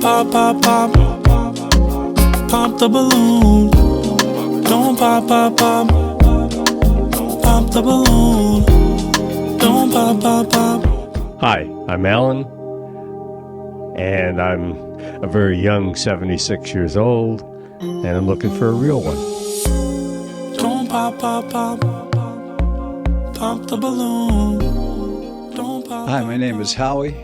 pop, pop, pop. Pop the balloon. Don't pop, pop, pop. Pop the balloon. Don't pop, pop, pop. Hi, I'm Alan, and I'm a very young 76 years old, and I'm looking for a real one. Don't pop, pop, pop. Pop the balloon. Don't pop. Hi, my name is Howie.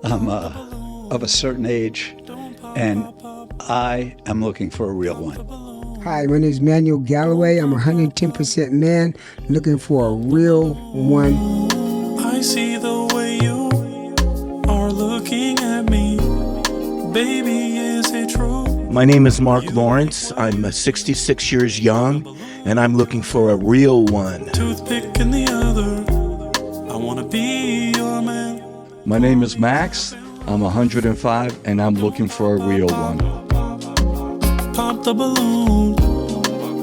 I'm of a certain age, and I am looking for a real one. Hi, my name is Manuel Galloway. I'm 110% man, looking for a real one. I see the way you are looking at me. Baby, is it true? My name is Mark Lawrence. I'm 66 years young, and I'm looking for a real one. Toothpick in the other. I wanna be your man. My name is Max. I'm 105, and I'm looking for a real one. Pop the balloon.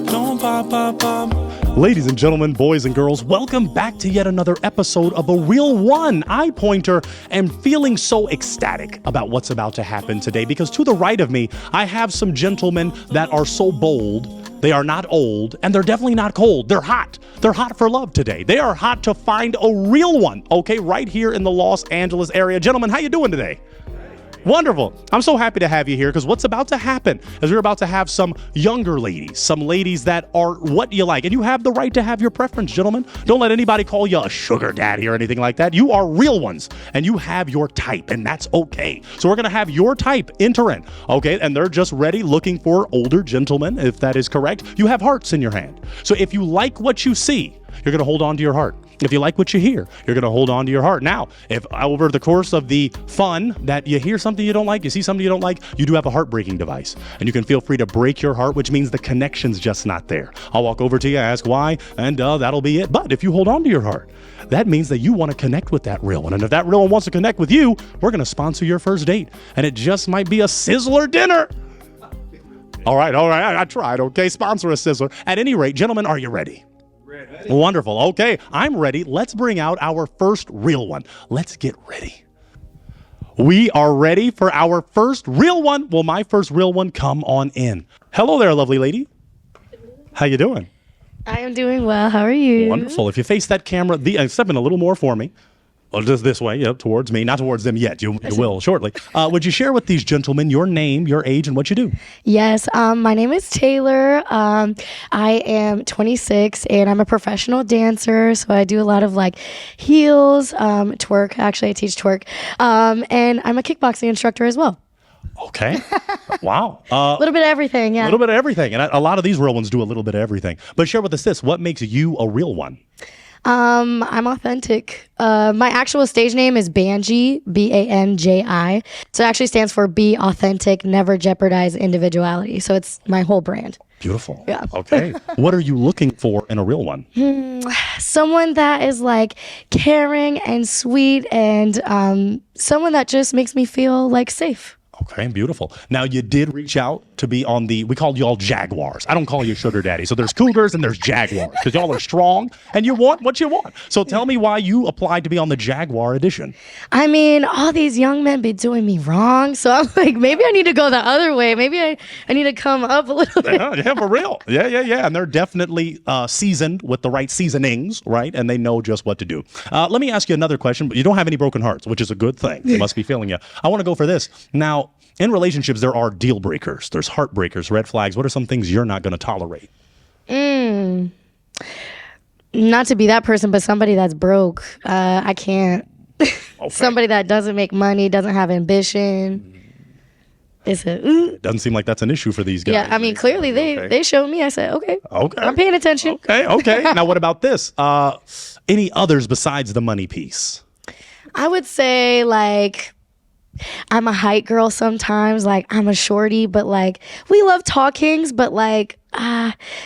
Don't pop, pop, pop. Ladies and gentlemen, boys and girls, welcome back to yet another episode of A Real One. I, Pointer, am feeling so ecstatic about what's about to happen today because to the right of me, I have some gentlemen that are so bold. They are not old, and they're definitely not cold. They're hot. They're hot for love today. They are hot to find a real one, okay, right here in the Los Angeles area. Gentlemen, how you doing today? Wonderful. I'm so happy to have you here because what's about to happen is we're about to have some younger ladies, some ladies that are what you like. And you have the right to have your preference, gentlemen. Don't let anybody call you a sugar daddy or anything like that. You are real ones and you have your type, and that's okay. So we're going to have your type enter in, okay? And they're just ready looking for older gentlemen, if that is correct. You have hearts in your hand. So if you like what you see, you're going to hold on to your heart. If you like what you hear, you're going to hold on to your heart. Now, if over the course of the fun that you hear something you don't like, you see something you don't like, you do have a heartbreaking device. And you can feel free to break your heart, which means the connection's just not there. I'll walk over to you, ask why, and that'll be it. But if you hold on to your heart, that means that you want to connect with that real one. And if that real one wants to connect with you, we're going to sponsor your first date. And it just might be a sizzler dinner. All right. I tried. Okay, sponsor a sizzler. At any rate, gentlemen, are you ready? Ready. Wonderful. Okay, I'm ready. Let's bring out our first real one. Let's get ready. We are ready for our first real one. Well, my first real one, come on in. Hello there, lovely lady. How you doing? I am doing well. How are you? Wonderful. If you face that camera, step in a little more for me. Well, just this way, yep, towards me, not towards them yet. You will shortly. Would you share with these gentlemen your name, your age, and what you do? Yes, my name is Taylor. I am 26, and I'm a professional dancer, so I do a lot of like heels, twerk. Actually, I teach twerk, and I'm a kickboxing instructor as well. Okay. Wow. A little bit of everything, yeah. A little bit of everything, and a lot of these real ones do a little bit of everything. But share with us this: what makes you a real one? I'm authentic. My actual stage name is Banji, Banji. So it actually stands for Be Authentic, Never Jeopardize Individuality. So it's my whole brand. Beautiful. Yeah. Okay. What are you looking for in a real one? Someone that is like caring and sweet and someone that just makes me feel like safe. Okay, beautiful. Now, you did reach out to be on we called you all Jaguars. I don't call you sugar daddy. So there's Cougars and there's Jaguars because y'all are strong and you want what you want. So tell me why you applied to be on the Jaguar edition. I mean, all these young men be doing me wrong. So I'm like, maybe I need to go the other way. Maybe I need to come up a little bit. Yeah, for real. Yeah. And they're definitely seasoned with the right seasonings, right? And they know just what to do. Let me ask you another question. But you don't have any broken hearts, which is a good thing. They must be feeling you. I want to go for this. Now, in relationships, there are deal breakers. There's heartbreakers, red flags. What are some things you're not going to tolerate? Not to be that person, but somebody that's broke. I can't. Okay. Somebody that doesn't make money, doesn't have ambition. It doesn't seem like that's an issue for these guys. Yeah, I mean, clearly they showed me. I said, okay, I'm paying attention. Okay. Now, what about this? Any others besides the money piece? I would say, like, I'm a height girl sometimes. Like, I'm a shorty, but like, we love talkings, but like,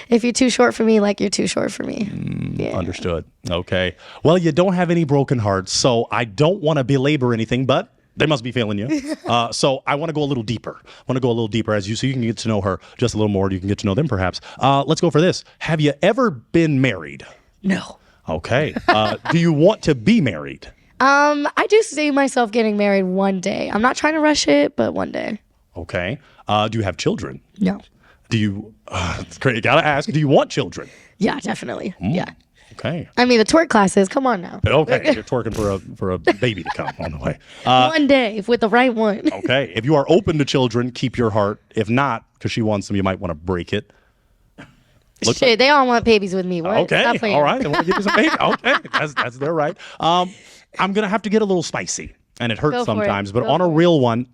if you're too short for me, like, you're too short for me. Yeah. Understood. Okay. Well, you don't have any broken hearts, so I don't want to belabor anything, but they must be feeling you. So I want to go a little deeper. So you can get to know her just a little more. You can get to know them perhaps. Let's go for this. Have you ever been married? No. Okay. Do you want to be married? I do see myself getting married one day. I'm not trying to rush it, but one day. Okay. Do you have children? No. Do you? It's great. Gotta ask. Do you want children? Yeah, definitely. Yeah. Okay. I mean, the twerk classes. Come on now. Okay. You're twerking for a baby to come on the way. One day with the right one. Okay. If you are open to children, keep your heart. If not, because she wants them, you might want to break it. Shit, they all want babies with me. What? Okay. Stop playing. All right. They want to give you some baby. Okay. That's their right. I'm gonna have to get a little spicy, and it hurts Go for it. sometimes. But Go on a for it. real one,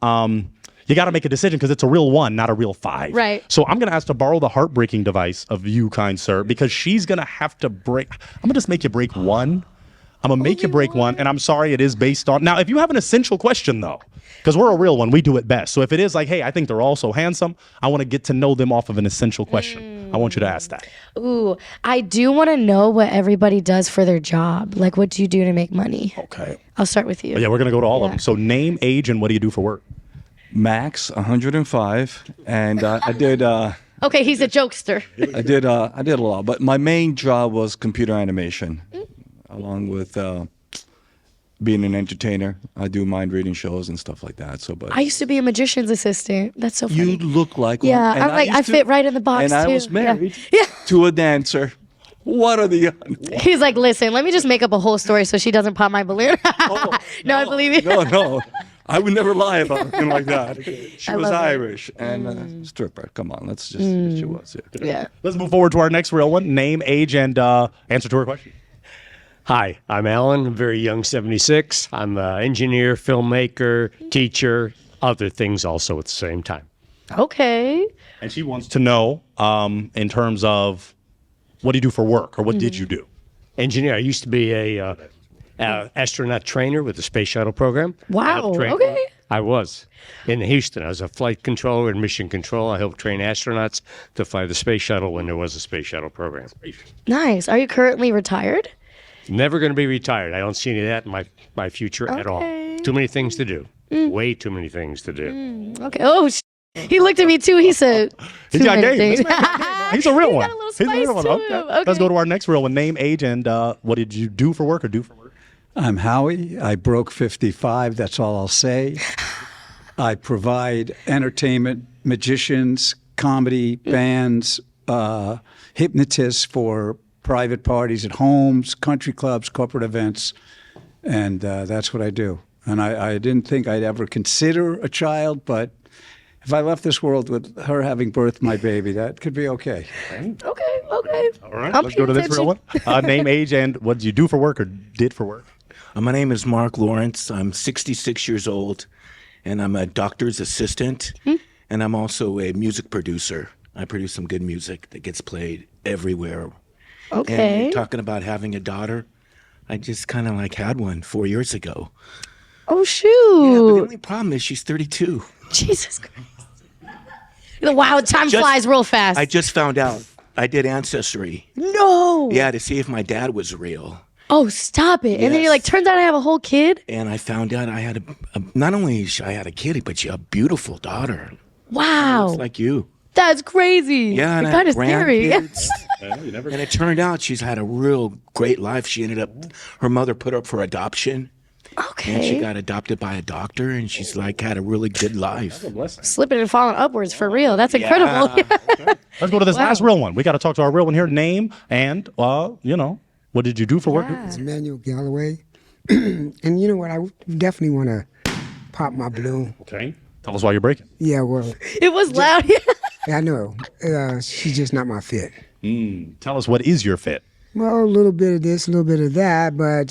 you got to make a decision because it's a real 1, not a real 5. Right. So I'm going to ask to borrow the heartbreaking device of you, kind sir, because she's going to have to break. I'm going to just make you break 1. I'm going to make you break 1. And I'm sorry, it is based on. Now, if you have an essential question, though, because we're a real one, we do it best. So if it is like, hey, I think they're all so handsome, I want to get to know them off of an essential question. I want you to ask that. Ooh, I do want to know what everybody does for their job. Like, what do you do to make money? Okay. I'll start with you. Yeah, we're going to go to all of them. So name, age, and what do you do for work? Max, 105, and I did Okay, he's a jokester. I did a lot, but my main job was computer animation, along with being an entertainer. I do mind reading shows and stuff like that. So, but I used to be a magician's assistant. That's so funny. you look like one. Yeah, and I'm like, used I to- fit right in the box, And I too. was married Yeah. to a dancer. What are the? He's like, listen, let me just make up a whole story so she doesn't pop my balloon. no, I believe you. No. I would never lie about anything like that. She was love it. Irish and stripper. Come on, let's just. She was. Yeah. Yeah. Let's move forward to our next real one. Name, age, and answer to her question. Hi, I'm Alan. I'm very young, 76. I'm an engineer, filmmaker, teacher, other things also at the same time. Okay. And she wants to know in terms of what do you do for work or what did you do? Engineer. I used to be a astronaut trainer with the space shuttle program. Wow, I helped train- okay. I was in Houston. I was a flight controller and mission control. I helped train astronauts to fly the space shuttle when there was a space shuttle program. Nice. Are you currently retired? Never going to be retired. I don't see any of that in my future at all. Okay. Too many things to do. Way too many things to do. Okay. Oh, he looked at me too. He said, He's too got many game. things. He's a real He's one. got a little He's a real spice one. to Okay. him. Okay. Let's go to our next real one. Name, age, and what did you do for work or do for work? I'm Howie. I broke 55. That's all I'll say. I provide entertainment, magicians, comedy, bands, hypnotists for private parties at homes, country clubs, corporate events, and that's what I do. And I didn't think I'd ever consider a child, but if I left this world with her having birthed my baby, that could be okay. Okay. All right. I'm Let's go to paying this real one. Name, age, and what did you do for work or did for work? My name is Mark Lawrence. I'm 66 years old, and I'm a doctor's assistant, and I'm also a music producer. I produce some good music that gets played everywhere. Okay. And you're talking about having a daughter. I just kind of like had one 4 years ago. Oh, Yeah, shoot. but the only problem is she's 32. Jesus Christ. Wow, time flies real fast. I just found out I did Ancestry. No. Yeah, to see if my dad was real. Oh, stop it. And then you're like, Yes. turns out I have a whole kid. And I found out I had not only I had a kid, but a beautiful daughter. Wow. Just like you. That's crazy. Yeah, and It's I kind had of scary. grandkids. And it turned out she's had a real great life. She ended up, her mother put her up for adoption. And she Okay. got adopted by a doctor, and she's like had a really good life. Slipping and falling upwards for real. That's incredible. Let's go to this last real one. We got to talk to our real one here. Name and, what did you do for work? It's Emmanuel Galloway. And you know what? I definitely want to pop my balloon. Okay. Tell us why you're breaking. Yeah, well, It was loud. I know. She's just not my fit. Tell us what is your fit. Well, a little bit of this, a little bit of that, but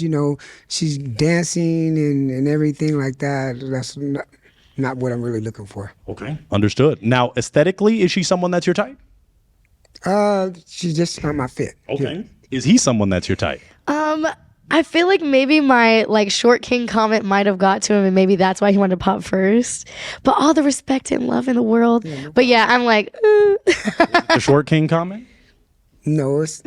she's dancing and everything like that. That's not what I'm really looking for. Okay. Understood. Now, aesthetically, is she someone that's your type? She's just not my fit. Okay. Is he someone that's your type? I feel like maybe my short king comment might have got to him, and maybe that's why he wanted to pop first. But all the respect and love in the world. But yeah, I'm like, The short king comment? No, it's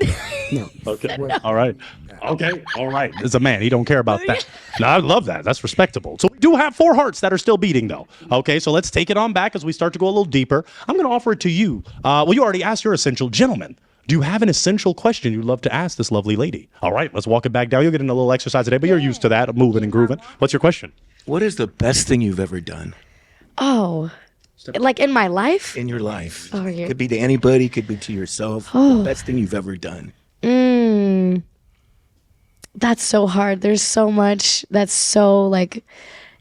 no. Okay. All right. Okay. All right. It's a man. He don't care about that. No, I love that. That's respectable. So we do have 4 hearts that are still beating, though. Okay. So let's take it on back as we start to go a little deeper. I'm going to offer it to you. Well, you already asked your essential gentleman. Do you have an essential question you'd love to ask this lovely lady? All right, let's walk it back down. You'll get in a little exercise today, but you're used to that, moving and grooving. What's your question? What is the best thing you've ever done Oh, like in my life? in your life? Oh, yeah. Could be to anybody, could be to yourself. The best thing you've ever done. That's so hard. There's so much that's so like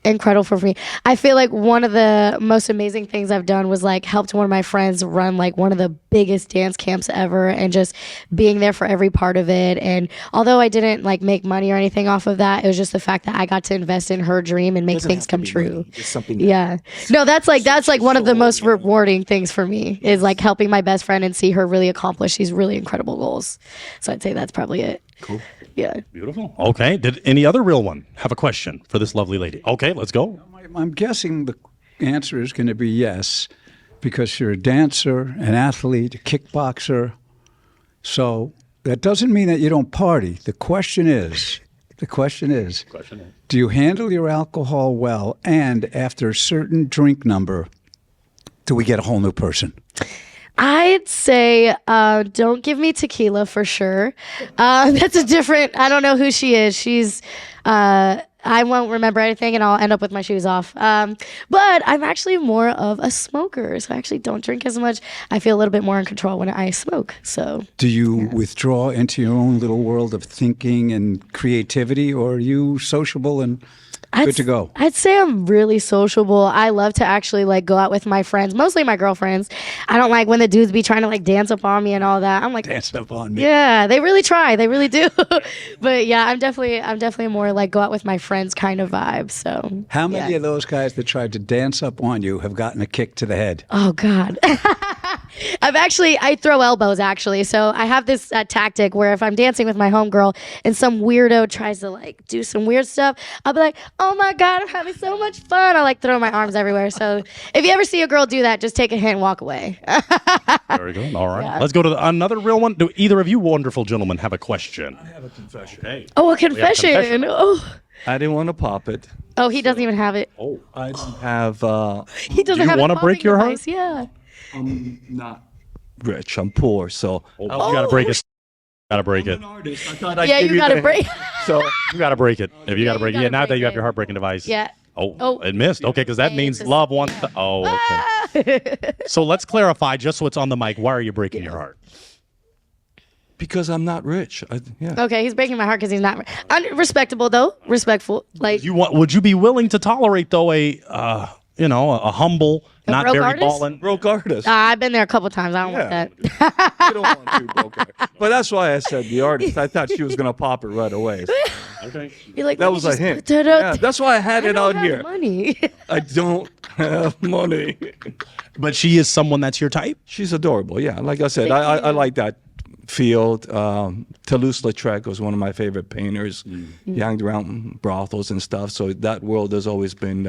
incredible for me. I feel like one of the most amazing things I've done was like helped one of my friends run like one of the biggest dance camps ever, and just being there for every part of it. And although I didn't like make money or anything off of that, it was just the fact that I got to invest in her dream and make Doesn't things have to come be true. money. Just something. Yeah. No, that's like one of the most rewarding things for me is like helping my best friend and see her really accomplish these really incredible goals. So I'd say that's probably it. Cool. Yeah. Beautiful. Okay. Did any other real one have a question for this lovely lady? Okay, let's go. I'm guessing the answer is going to be yes, because you're a dancer, an athlete, a kickboxer. So that doesn't mean that you don't party. The question is, do you handle your alcohol well? And after a certain drink number, do we get a whole new person? I'd say don't give me tequila for sure. That's a different, I don't know who she is. She's, I won't remember anything and I'll end up with my shoes off. But I'm actually more of a smoker, so I actually don't drink as much. I feel a little bit more in control when I smoke. So, Do you withdraw into your own little world of thinking and creativity, or are you sociable and good to go? I'd say I'm really sociable. I love to actually like go out with my friends, mostly my girlfriends. I don't like when the dudes be trying to like dance up on me and all that. I'm like, Dance up on me. yeah, they really try. They really do. But yeah, I'm definitely more like go out with my friends kind of vibe. So How many yeah. of those guys that tried to dance up on you have gotten a kick to the head? Oh God. I throw elbows actually. So I have this tactic where if I'm dancing with my homegirl and some weirdo tries to like do some weird stuff, I'll be like, oh my God, I'm having so much fun. I like throw my arms everywhere. So if you ever see a girl do that, just take a hint and walk away. Very good. All right. Yeah. Let's go to another real one. Do either of you wonderful gentlemen have a question? I have a confession. Okay. Oh, a confession. confession. Oh. I didn't want to pop it. Oh, he doesn't even have it. Oh. I don't have. He doesn't Do you have wanna a break popping your heart? device. Yeah. I'm not rich. I'm poor, so You gotta break it. Gotta break it. I'm an artist. I thought I'd Yeah, give you gotta the break. So You gotta break it. If you gotta break it. gotta Yeah, now that break you have it. your heartbreaking device. Yeah. Oh, it missed. Okay, because that Hey, means it's love wants to. Oh, okay. So let's clarify, just so it's on the mic. Why are you breaking your heart? because I'm not rich. Yeah. Okay, he's breaking my heart because he's not respectable though. Respectful. Like Would you be willing to tolerate though a humble, not broke very artist? ballin'? Broke artist. I've been there a couple times. I don't want Yeah. that. You don't want to be broke artist. But that's why I said the artist. I thought she was gonna pop it right away. So Okay. You're like, that let me was a just hint. put that up. Yeah, that's why I had I it don't out have here. money. I don't have money. But she is someone that's your type? She's adorable. Yeah, like I said, I like that field. Toulouse-Lautrec was one of my favorite painters. He hung around brothels and stuff. So that world has always been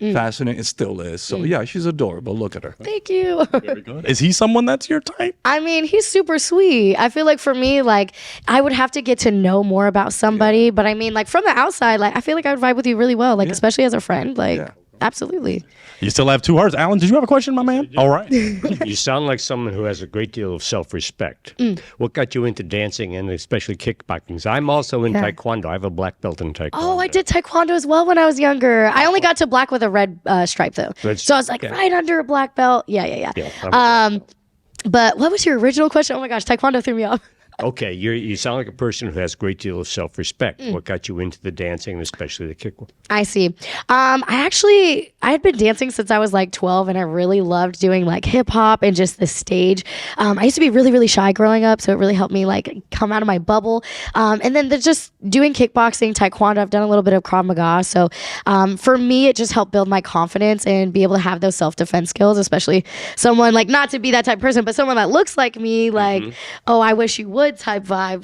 fascinating. It still is. So yeah, she's adorable. Look at her. Thank you. Very good. Is he someone that's your type? I mean, he's super sweet. I feel like for me, like I would have to get to know more about somebody. But I mean, like from the outside, like I feel like I would vibe with you really well. Like especially as a friend. Like absolutely. You still have two hearts. Alan, did you have a question, my man? All right. You sound like someone who has a great deal of self-respect. What got you into dancing and especially kickboxing? I'm also in Taekwondo. I have a black belt in Taekwondo. Oh, I did Taekwondo as well when I was younger. I only got to black with a red stripe though. So I was like right under a black belt. Yeah. But what was your original question? Oh my gosh, Taekwondo threw me off. Okay, you sound like a person who has a great deal of self-respect. What got you into the dancing and especially the kickboxing? I see. I had been dancing since I was like 12 and I really loved doing like hip hop and just the stage. I used to be really, really shy growing up. So it really helped me like come out of my bubble. And then just doing kickboxing, Taekwondo, I've done a little bit of Krav Maga. So for me, it just helped build my confidence and be able to have those self-defense skills, especially someone like not to be that type of person, but someone that looks like me, like, oh, I wish you would type vibe.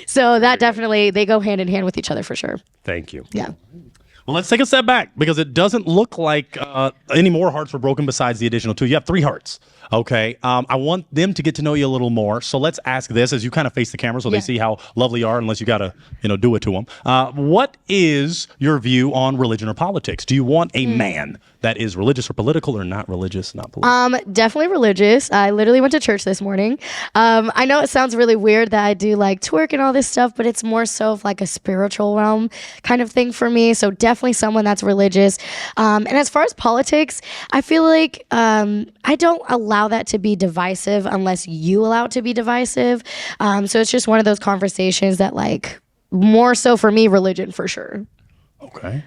So that definitely, they go hand in hand with each other for sure. Thank you. Yeah. Well, let's take a step back because it doesn't look like any more hearts were broken besides the additional two. You have 3 hearts. Okay. I want them to get to know you a little more. So let's ask this as you kind of face the camera so they see how lovely you are, unless you got to, do it to them. What is your view on religion or politics? Do you want a man that is religious or political or not religious, not political? Definitely religious. I literally went to church this morning. I know it sounds really weird that I do like twerk and all this stuff, but it's more so of like a spiritual realm kind of thing for me. So definitely someone that's religious. And as far as politics, I feel like I don't allow that to be divisive unless you allow it to be divisive. So it's just one of those conversations that like more so for me, religion for sure. Okay.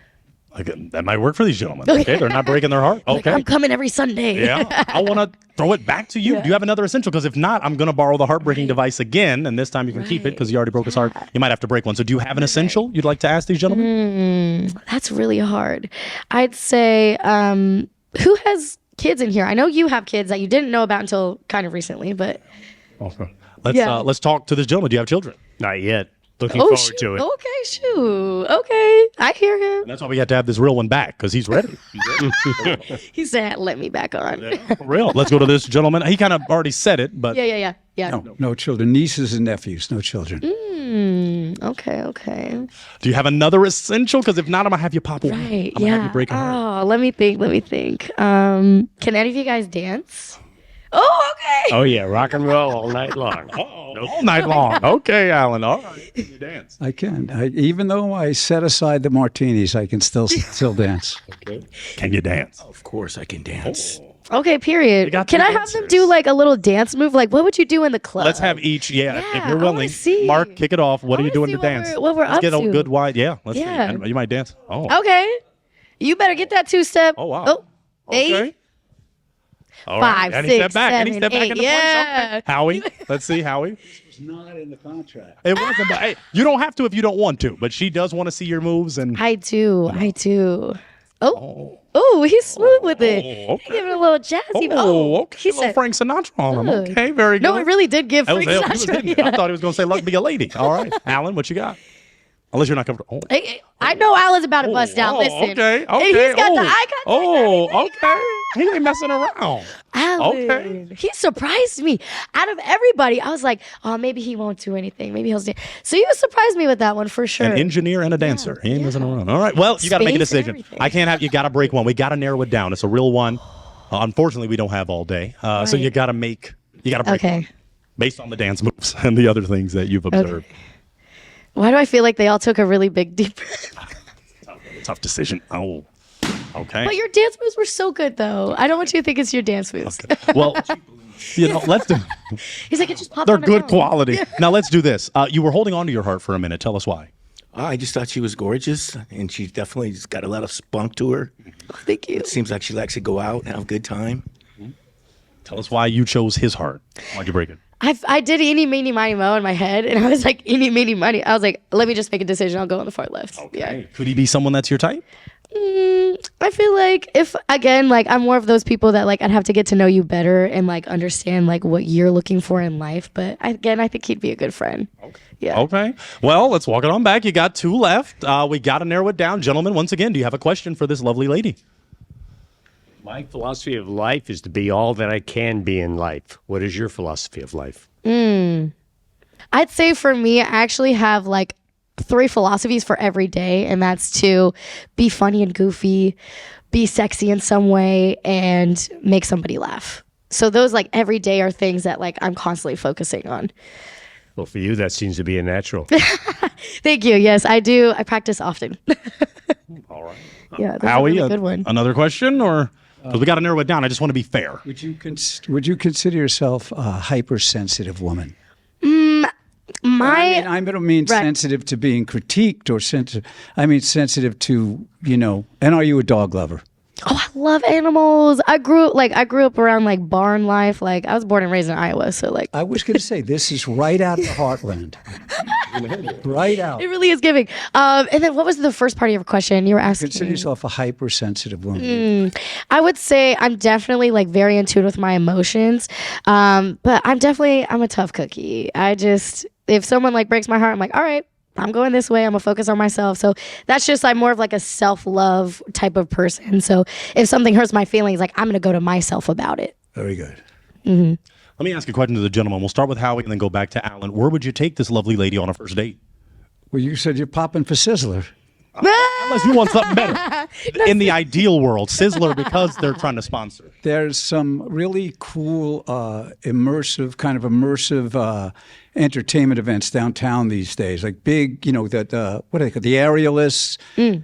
Like, that might work for these gentlemen. Okay, they're not breaking their heart. Okay. Like, I'm coming every Sunday. Yeah, I want to throw it back to you. Yeah. Do you have another essential? Because if not, I'm going to borrow the heartbreaking device again, and this time you can keep it because you already broke his heart. You might have to break one. So do you have an essential you'd like to ask these gentlemen? That's really hard. I'd say, who has kids in here? I know you have kids that you didn't know about until kind of recently, but Okay. Yeah. Let's talk to this gentleman. Do you have children? Not yet. Looking forward shoot. to it. Okay, shoot. Okay, I hear him. And that's why we had to have this real one back because he's ready. He said, "Let me back on." Yeah, For real. Let's go to this gentleman. He kind of already said it, but yeah. No children. Nieces and nephews, no children. Okay. do you have another essential? Because if not, I'm gonna have you pop one. Right. I'm gonna have you Yeah. break a heart. Oh, let me think. Can any of you guys dance? Oh, okay. Oh, yeah. Rock and roll all night long. All night long. Okay, Alan. All right. You dance. I can. Even though I set aside the martinis, I can still dance. Can you dance? Of course, I can dance. Okay, period. got Can two I have them dancers. do like a little dance move? Like, what would you do in the club? Let's have each. Yeah, if Yeah, you're I wanna willing. see. Mark, kick it off. What I are you wanna doing see to what dance? we're- what we're Let's up get a to. good wide. Yeah, let's Yeah. see. You might dance. Oh. Okay. You better get that 2-step. Oh, wow. Oh, 8. Okay. All right. 5, Any 6, step back. Any 7, step back 8. into Yeah. place. Okay. Howie. Let's see, Howie. It's not in the contract. It wasn't. But, hey, you don't have to if you don't want to, but she does want to see your moves. And I do. Oh, he's smooth with it. okay. He giving a little jazzy. okay. He A little said, Frank Sinatra on him. Ugh. Okay, very good. no, it really did give That was- Frank he was Sinatra. hitting it. I thought he was going to say, "Luck be a lady." All right, Alan, what you got? Unless you're not comfortable. Oh. Hey, I know Alan's about to bust down. Listen. Okay. And he's got the eye contact. Oh, okay. He ain't messing around. Alan, Okay. he surprised me. Out of everybody, I was like, oh, maybe he won't do anything. Maybe he'll stay. So you surprised me with that one for sure. An engineer and a dancer. He ain't messing around. All right. Well, you got to make a Space and decision. everything. I can't have. You got to break one. We got to narrow it down. It's a real one. Unfortunately, we don't have all day. So you got to make. You got to break Okay. one based on the dance moves and the other things that you've observed. Why do I feel like they all took a really big deep breath? Tough decision. Oh. Okay. But your dance moves were so good, though. I don't want you to think it's your dance moves. Well, let's do. He's like, it just popped They're on good its own. quality. Now let's do this. You were holding on to your heart for a minute. Tell us why. I just thought she was gorgeous, and she definitely just got a lot of spunk to her. Thank you. It seems like she likes to go out and have a good time. Tell us why you chose his heart. Why'd you break it? I did eeny, meeny, miny, mo in my head, and I was like, eeny, meeny, miny. I was like, let me just make a decision. I'll go on the far left. Yeah. Could he be someone that's your type? I feel like if, again, like I'm more of those people that like I'd have to get to know you better and like understand like what you're looking for in life. But I think he'd be a good friend. Yeah. Okay. Well, let's walk it on back. You got 2 left. We got to narrow it down. Gentlemen, once again, do you have a question for this lovely lady? My philosophy of life is to be all that I can be in life. What is your philosophy of life? I'd say for me, I actually have like 3 philosophies for every day, and that's to be funny and goofy, be sexy in some way, and make somebody laugh. So those like every day are things that like I'm constantly focusing on. Well, for you, that seems to be a natural. Thank you. Yes, I do. I practice often. All right. Yeah, that's Howie, a really good one. another question? Or because we got to narrow it down. I just want to be fair. Would you consider yourself a hypersensitive woman? I don't mean Right. sensitive to being critiqued or sensitive. I mean sensitive to, and are you a dog lover? Oh, I love animals. I grew up around like barn life. Like I was born and raised in Iowa, so like I was going to say, this is right out of the heartland. Right out. it really is giving. And then what was the first part of your question? You were asking. Consider yourself a hypersensitive woman. I would say I'm definitely like very in tune with my emotions. But I'm a tough cookie. If someone like breaks my heart, I'm like, all right, I'm going this way. I'm gonna focus on myself. So that's just, I'm more of like a self-love type of person. So if something hurts my feelings, like I'm gonna go to myself about it. Very good. Let me ask a question to the gentleman. We'll start with Howie and then go back to Alan. Where would you take this lovely lady on a first date? Well, you said you're popping for Sizzler. Unless you want something better. In the ideal world, Sizzler, because they're trying to sponsor. There's some really cool, immersive entertainment events downtown these days, like big, what are they called, the aerialists,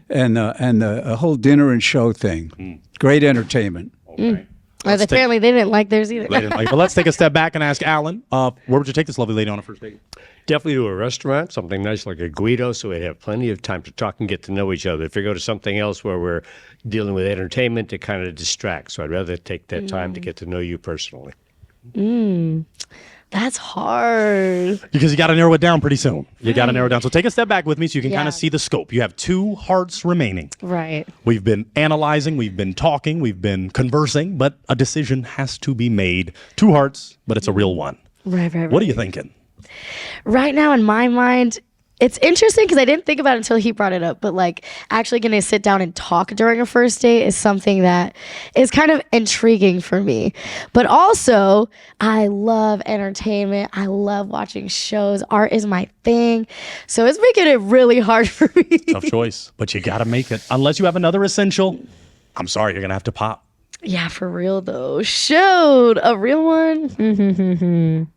and a whole dinner and show thing. Great entertainment. Okay. Apparently, they didn't like theirs either. But let's take a step back and ask Alan, where would you take this lovely lady on a first date? Definitely to a restaurant, something nice like a Guido, so we'd have plenty of time to talk and get to know each other. If you go to something else where we're dealing with entertainment, it kind of distracts. So I'd rather take that time to get to know you personally. That's hard. Because you got to narrow it down pretty soon. You got to narrow it down. So take a step back with me so you can kind Yeah. of see the scope. You have 2 hearts remaining. Right. We've been analyzing, we've been talking, we've been conversing, but a decision has to be made. 2 hearts, but it's a real one. Right. What are you thinking? Right now, in my mind, it's interesting because I didn't think about it until he brought it up, but like actually going to sit down and talk during a first date is something that is kind of intriguing for me. But also, I love entertainment. I love watching shows. Art is my thing. So it's making it really hard for me. Tough choice, but you got to make it. Unless you have another essential, I'm sorry, you're going to have to pop. Yeah, for real though. Showed a real one.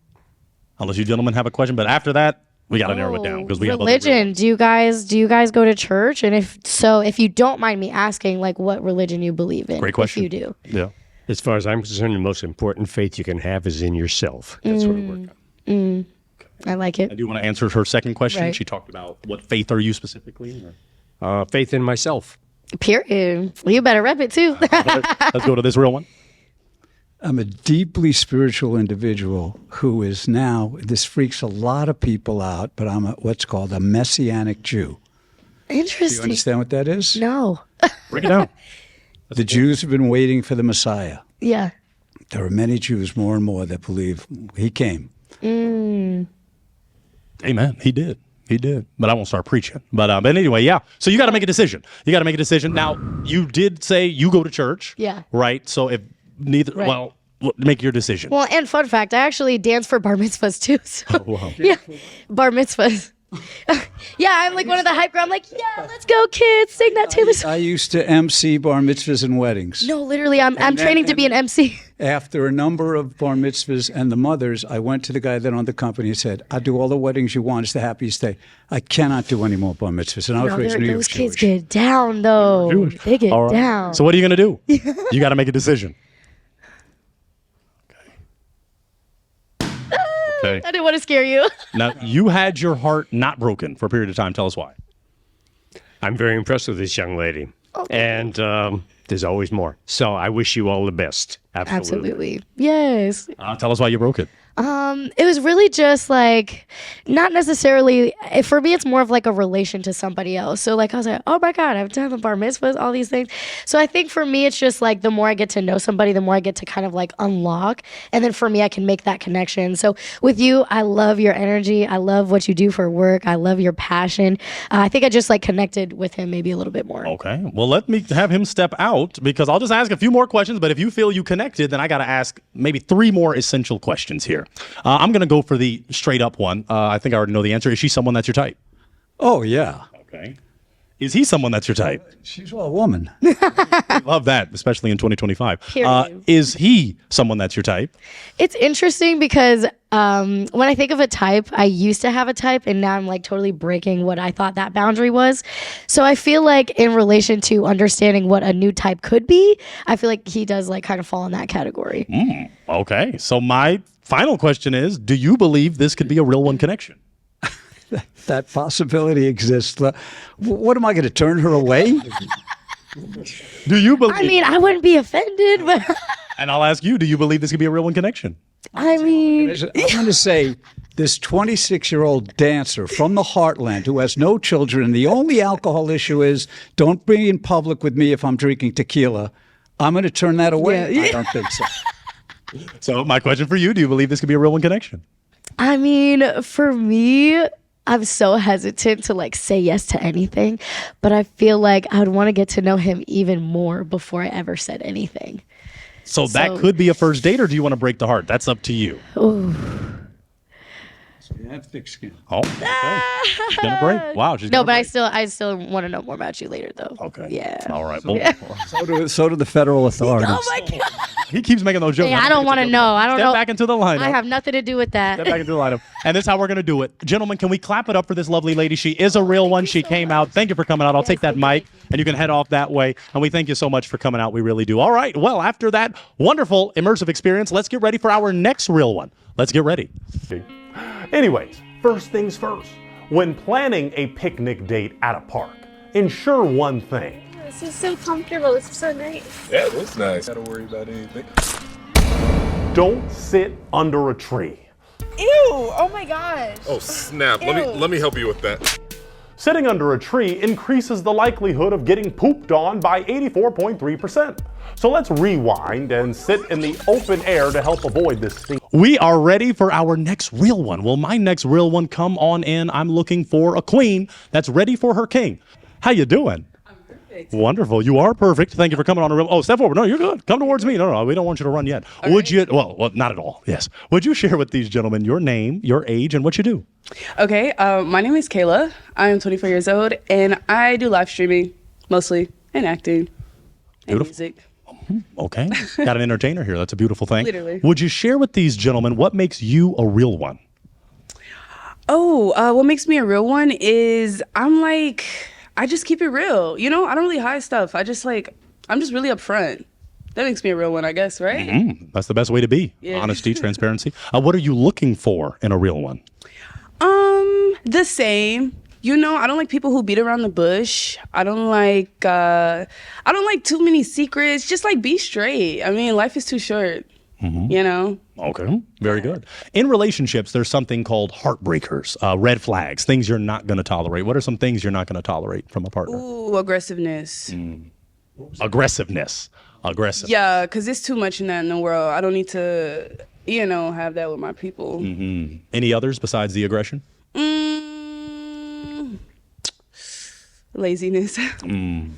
Unless you gentlemen have a question, but after that, we got to narrow it down because we have other religion. Do you guys go to church? And if so, if you don't mind me asking, like what religion you believe in? Great question. If you do. Yeah. As far as I'm concerned, the most important faith you can have is in yourself. That's what I work on. I like it. I do want to answer her second question. Right. She talked about what faith are you specifically? Faith in myself. Period. Well, you better rep it too. Let's go to this real one. I'm a deeply spiritual individual who is now, this freaks a lot of people out, but I'm what's called a Messianic Jew. Do you Interesting. understand what that is? No. Break it down. The Jews have been waiting for the Messiah. Yeah. There are many Jews, more and more, that believe he came. Amen. He did. He did. But I won't start preaching. But anyway, yeah. So you got to make a decision. Now, you did say you go to church. Yeah. Right? So if neither, Right. well, make your decision. Well, and fun fact, I actually dance for bar mitzvahs too. So, wow. yeah, bar mitzvahs. Yeah, I'm like one of the hype girl. I'm like, yeah, let's go, kids, sing that Taylor song. I used to MC bar mitzvahs and weddings. No, literally, I'm training to be an MC. After a number of bar mitzvahs and the mothers, I went to the guy that owned the company and said, I'll do all the weddings you want. It's the happiest day. I cannot do any more bar mitzvahs. And I was No, raised New York those kids Jewish. get down though. They get All right. down. So what are you going to do? You got to make a decision. Okay. I didn't want to scare you. Now, you had your heart not broken for a period of time. Tell us why. I'm very impressed with this young lady. And there's always more. So I wish you all the best. Absolutely. Yes. Tell us why you broke it. It was really just like, not necessarily, for me, it's more of like a relation to somebody else. So like, I was like, oh my God, I've done the bar mitzvahs, all these things. So I think for me, it's just like, the more I get to know somebody, the more I get to kind of like unlock. And then for me, I can make that connection. So with you, I love your energy. I love what you do for work. I love your passion. I think I just like connected with him maybe a little bit more. Okay. Well, let me have him step out because I'll just ask a few more questions. But if you feel you connected, then I got to ask maybe 3 more essential questions here. I'm going to go for the straight up one. I think I already know the answer. Is she someone that's your type? Oh, yeah. Okay. Is he someone that's your type? She's a woman. I love that, especially in 2025. Period. Is he someone that's your type? It's interesting because when I think of a type, I used to have a type and now I'm like totally breaking what I thought that boundary was. So I feel like in relation to understanding what a new type could be, I feel like he does like kind of fall in that category. Okay. So my final question is, do you believe this could be a real one connection? That possibility exists. What am I going to turn her away? Do you believe? I mean, I wouldn't be offended, but and I'll ask you, do you believe this could be a real one connection? I mean, I'm going to say this 26-year-old dancer from the heartland who has no children. The only alcohol issue is don't be in public with me if I'm drinking tequila. I'm going to turn that away. Yeah. I don't think so. So my question for you, do you believe this could be a real one connection? I mean, for me, I'm so hesitant to like say yes to anything, but I feel like I would want to get to know him even more before I ever said anything. So that could be a first date, or do you want to break the heart? That's up to you. Yeah, thick skin. Oh, okay. She's gonna break. Wow, she's No, gonna but break. I still want to know more about you later, though. Okay. Yeah. All right. Well, So do the federal authorities. Oh my God. he keeps making those jokes. Hey, I don't want to know. I don't Step know. back into the lineup. I have nothing to do with that. Step back into the lineup. And this is how we're going to do it. Gentlemen, can we clap it up for this lovely lady? She is a real one. She came out. Thank you for coming out. I'll take that mic, and you can head off that way. And we thank you so much for coming out. We really do. All right. Well, after that wonderful immersive experience, let's get ready for our next real one. Let's get ready. Anyways, first things first. When planning a picnic date at a park, ensure one thing. This is so comfortable. This is so nice. Yeah, it looks nice. Gotta worry about anything. Don't sit under a tree. Ew! Oh my gosh. Oh snap! Ew. Let me help you with that. Sitting under a tree increases the likelihood of getting pooped on by 84.3%. So let's rewind and sit in the open air to help avoid this sting. We are ready for our next real one. Well, my next real one, come on in. I'm looking for a queen that's ready for her king. How you doing? I'm perfect. Wonderful. You are perfect. Thank you for coming on a real. Oh, step forward. No, you're good. Come towards me. No, we don't want you to run yet. Would you? Well, not at all. Yes. Would you share with these gentlemen your name, your age, and what you do? Okay, my name is Kayla. I am 24 years old, and I do live streaming mostly, and acting, and Beautiful. music. Okay. Got an entertainer here. That's a beautiful thing. Literally. Would you share with these gentlemen what makes you a real one? Oh, what makes me a real one is I just keep it real. You know, I don't really hide stuff. I'm just really upfront. That makes me a real one, I guess, right? That's the best way to be. Yeah. Honesty, transparency. What are you looking for in a real one? The same. You know, I don't like people who beat around the bush. I don't like too many secrets. Just be straight. I mean, life is too short. You know? Okay, very good. In relationships, there's something called heartbreakers, red flags, things you're not going to tolerate. What are some things you're not going to tolerate from a partner? Ooh, aggressiveness. Aggressiveness. Aggressive. Yeah, because there's too much in that in the world. I don't need to, have that with my people. Any others besides the aggression? Laziness.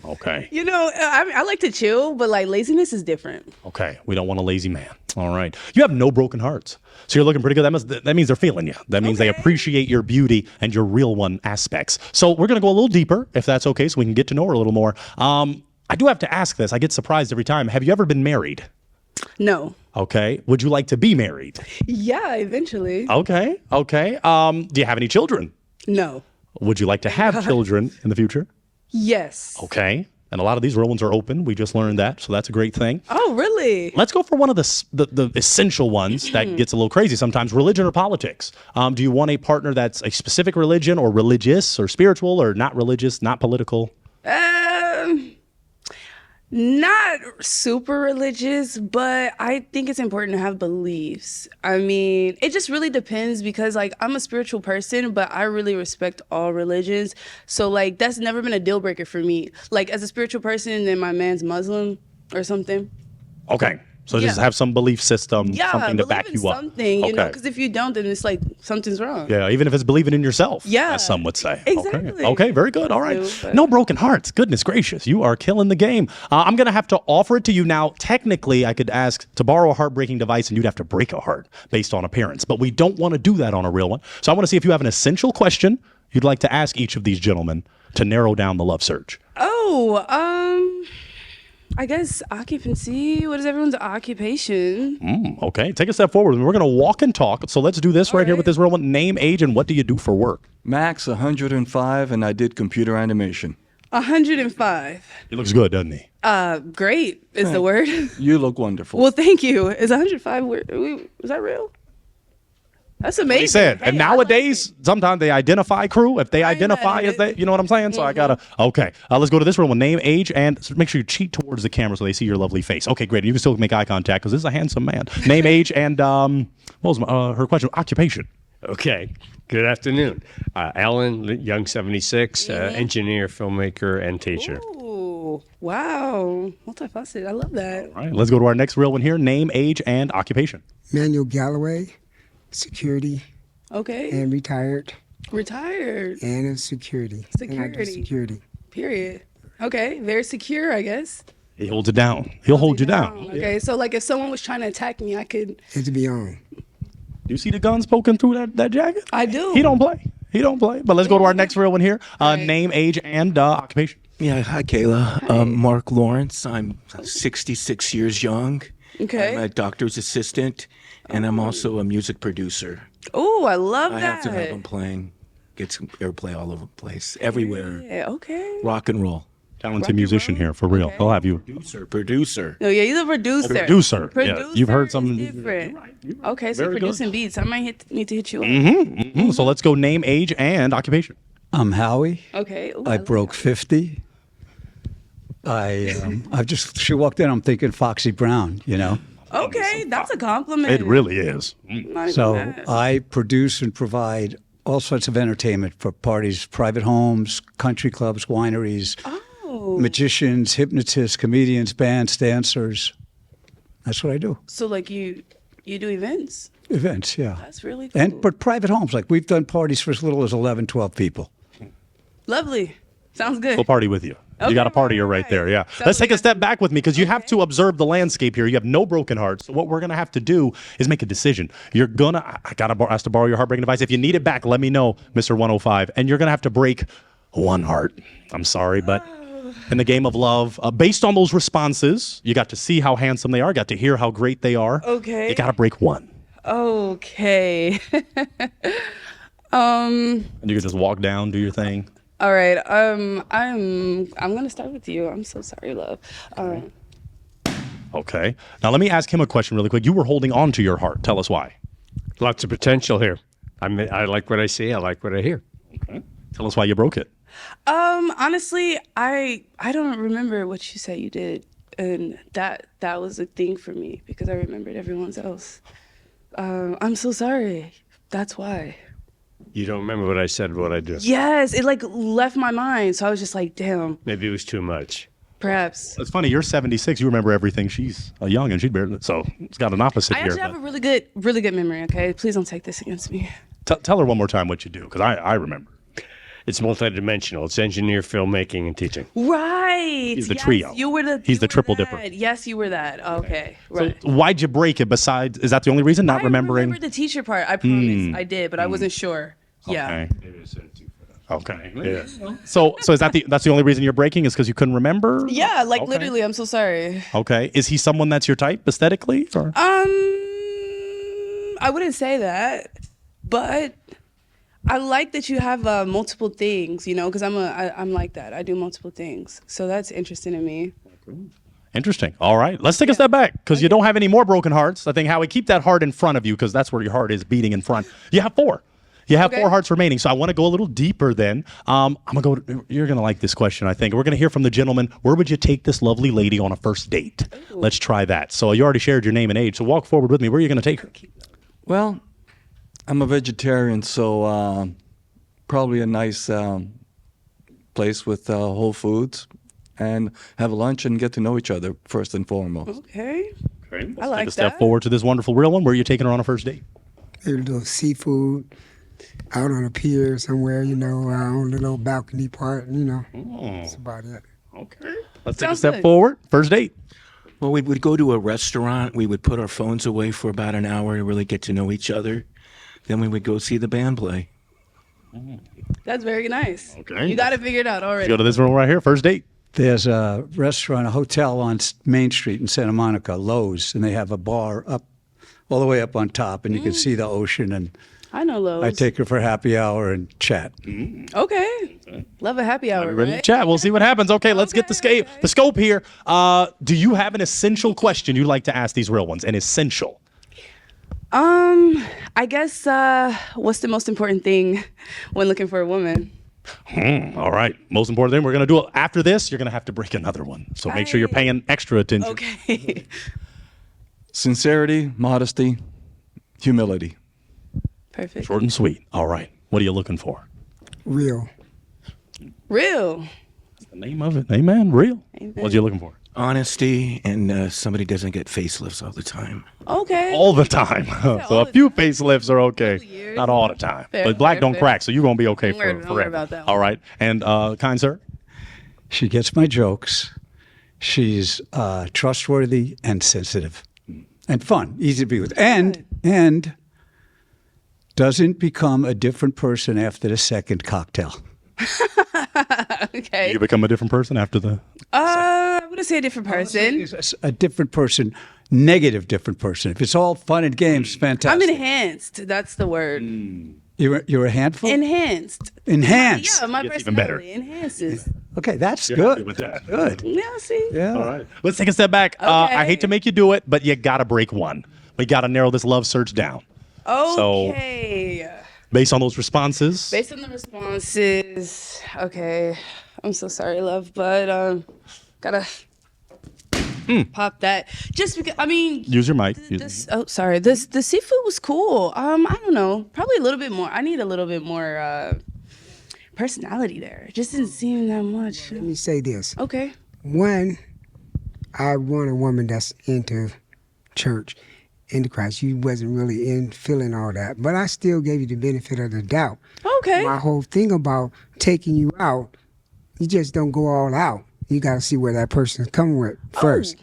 Okay. I like to chill, but laziness is different. Okay. We don't want a lazy man. All right. You have no broken hearts. So you're looking pretty good. That means they're feeling you. That means they appreciate your beauty and your real one aspects. So we're going to go a little deeper, if that's okay, so we can get to know her a little more. I do have to ask this. I get surprised every time. Have you ever been married? No. Okay. Would you like to be married? Yeah, eventually. Okay. Okay. Do you have any children? No. Would you like to have children in the future? Yes. Okay. And a lot of these real ones are open. We just learned that. So that's a great thing. Oh, really? Let's go for one of the essential ones that gets a little crazy sometimes, religion or politics. Do you want a partner that's a specific religion or religious or spiritual or not religious, not political? Not super religious, but I think it's important to have beliefs. I mean, it just really depends because I'm a spiritual person, but I really respect all religions. So that's never been a deal breaker for me. As a spiritual person, then my man's Muslim or something. Okay. So just have some belief system, something to back you up. Something, because if you don't, then it's something's wrong. Yeah, even if it's believing in yourself, Yeah. as some would say. Exactly. Okay, very good. All right. But- No broken hearts. Goodness gracious. You are killing the game. I'm going to have to offer it to you now. Technically, I could ask to borrow a heartbreaking device and you'd have to break a heart based on appearance. But we don't want to do that on a real one. So I want to see if you have an essential question you'd like to ask each of these gentlemen to narrow down the love search. I guess occupancy. What is everyone's occupation? Okay, take a step forward. We're going to walk and talk. So let's do this right here with this real one. Name, age, and what do you do for work? Max 105, and I did computer animation. 105. He looks good, doesn't he? Great is the word. You look wonderful. Well, thank you. Is 105? Is that real? That's amazing. He said, Hey, and nowadays, sometimes they identify crew. If they identify as they, you know what I'm saying? So I got to, okay. Let's go to this real one. Name, age, and make sure you cheat towards the camera so they see your lovely face. Okay, great. You can still make eye contact because this is a handsome man. Name, age, and what was her question? Occupation. Okay. Good afternoon. Alan, young 76, engineer, filmmaker, and teacher. Ooh, wow. Multifaceted. I love that. All right, let's go to our next real one here. Name, age, and occupation. Manuel Galloway, security, Okay. and retired, Retired. and in security. And I do Security. security. Period. Okay. Very secure, I guess. He holds it down. He'll hold you down. Okay. So if someone was trying to attack me, I could. And to be on. You see the guns poking through that jacket? I do. He don't play. He don't play. But let's go to our next real one here. Name, age, and occupation. Yeah, hi Kayla. Mark Lawrence. I'm 66 years young. Okay. I'm a doctor's assistant, and I'm also a music producer. Oh, I love I that. have to have them playing. Get some airplay all over the place, everywhere. Yeah, okay. Rock and roll. Talented musician here, for real. They'll have you. Producer. No, yeah, he's a producer. Producer. Yeah, you've heard some. Different. Okay, so Very good. producing beats. I might need to hit you up. So let's go name, age, and occupation. I'm Howie. Okay. Ooh, I broke 50. She walked in, I'm thinking Foxy Brown, you know. Okay, that's a compliment. It really is. Not even So bad. I produce and provide all sorts of entertainment for parties, private homes, country clubs, wineries, magicians, hypnotists, comedians, bands, dancers. That's what I do. So like you do events? Events, yeah. That's really cool. But private homes, like we've done parties for as little as 11, 12 people. Lovely. Sounds good. We'll party with you. You got a partier right there, yeah. Let's take a step back with me because you have to observe the landscape here. You have no broken hearts. So what we're going to have to do is make a decision. You're going to, I got to ask to borrow your heartbreaking device. If you need it back, let me know, Mr. 105. And you're going to have to break one heart. I'm sorry, but in the game of love, based on those responses, you got to see how handsome they are, got to hear how great they are. Okay. You got to break one. Okay. And you can just walk down, do your thing. All right. I'm gonna start with you. I'm so sorry, love. All right. Okay. Now let me ask him a question really quick. You were holding on to your heart. Tell us why. Lots of potential here. I like what I see. I like what I hear. Okay. Tell us why you broke it. Honestly, I don't remember what you said you did, and that was a thing for me because I remembered everyone's else. I'm so sorry. That's why. You don't remember what I said, what I do. Yes, it like left my mind, so I was just like, damn. Maybe it was too much. Perhaps. It's funny. You're 76. You remember everything. She's young, and she barely. So it's got an opposite I here. actually have a really good memory. Okay, please don't take this against me. Tell her one more time what you do, because I remember. It's multidimensional. It's engineer, filmmaking, and teaching. Right. He's the yes, trio. You were the. He's you the were triple that. dipper. Yes, you were that. Okay. Right. So why'd you break it? Besides, is that the only reason? Not remembering. I remember the teacher part. I promise I did, but I wasn't sure. Yeah. Okay. Yeah. So is that's the only reason you're breaking is because you couldn't remember? Yeah, like Okay. literally. I'm so sorry. Okay. Is he someone that's your type aesthetically? Or? I wouldn't say that, but I like that you have multiple things. You know, because I'm like that. I do multiple things, so that's interesting to me. Interesting. All right. Let's take a step back because you don't have any more broken hearts. I think, Howie, keep that heart in front of you because that's where your heart is beating in front. You have 4. You have 4 hearts remaining. So I want to go a little deeper then. I'm going to go, you're going to like this question, I think. We're going to hear from the gentleman. Where would you take this lovely lady on a first date? Ooh. Let's try that. So you already shared your name and age. So walk forward with me. Where are you going to take her? Well, I'm a vegetarian, so probably a nice place with Whole Foods and have lunch and get to know each other first and foremost. Okay. Let's I like take a step that. forward to this wonderful real one. Where are you taking her on a first date? Maybe a little seafood out on a pier somewhere, you know, on the little balcony part, you know. That's about it. Okay. Let's take a Sounds step good. forward. First date. Well, we would go to a restaurant. We would put our phones away for about an hour to really get to know each other. Then we would go see the band play. That's very nice. Okay. You got it figured out Let's already. go to this room right here. First date. There's a restaurant, a hotel on Main Street in Santa Monica, Lowe's, and they have a bar up all the way up on top, and you can see the ocean. And I know Lowe's. I take her for happy hour and chat. Okay. Love a happy hour, Ready to right? chat? We'll see what happens. Okay, let's get the scope here. Do you have an essential question you'd like to ask these real ones? An essential. I guess what's the most important thing when looking for a woman? All right. Most important thing, we're going to do it after this. You're going to have to break another one. So make sure you're paying extra attention. Okay. Sincerity, modesty, humility. Perfect. Short and sweet. All right. What are you looking for? Real. Real. The name of it. Amen. Real. Amen. What are you looking for? Honesty, and somebody doesn't get facelifts all the time. Okay. All the time. So all a the few facelifts are okay. years. Not all the time. Fair, But black fair, don't fair. crack, so you're going to be okay Don't worry forever. about that one. All right. And kind sir? She gets my jokes. She's trustworthy and sensitive and fun, easy to be with. And doesn't become a different person after the second cocktail. Okay. You become a different person after the. I'm gonna say a different person. It's a different person, negative different person. If it's all fun and games, I'm fantastic. enhanced. That's the word. You're a handful? Enhanced. Enhanced. Yeah, my Gets even better. personality enhances. Okay, that's You're good. happy with that. Good. Yeah, see? Yeah. All right. Let's take a step back. I hate to make you do it, but you got to break one. We got to narrow this love search down. Okay. Based on those responses. Based on the responses, okay. I'm so sorry, love, but gotta pop that. Just because, I mean, Use your mic. sorry. The seafood was cool. I don't know. Probably a little bit more. I need a little bit more personality there. It just didn't seem that much. Let me say this. Okay. One, I want a woman that's into church, into Christ. You wasn't really feeling all that, but I still gave you the benefit of the doubt. Okay. My whole thing about taking you out, you just don't go all out. You got to see where that person's coming with first.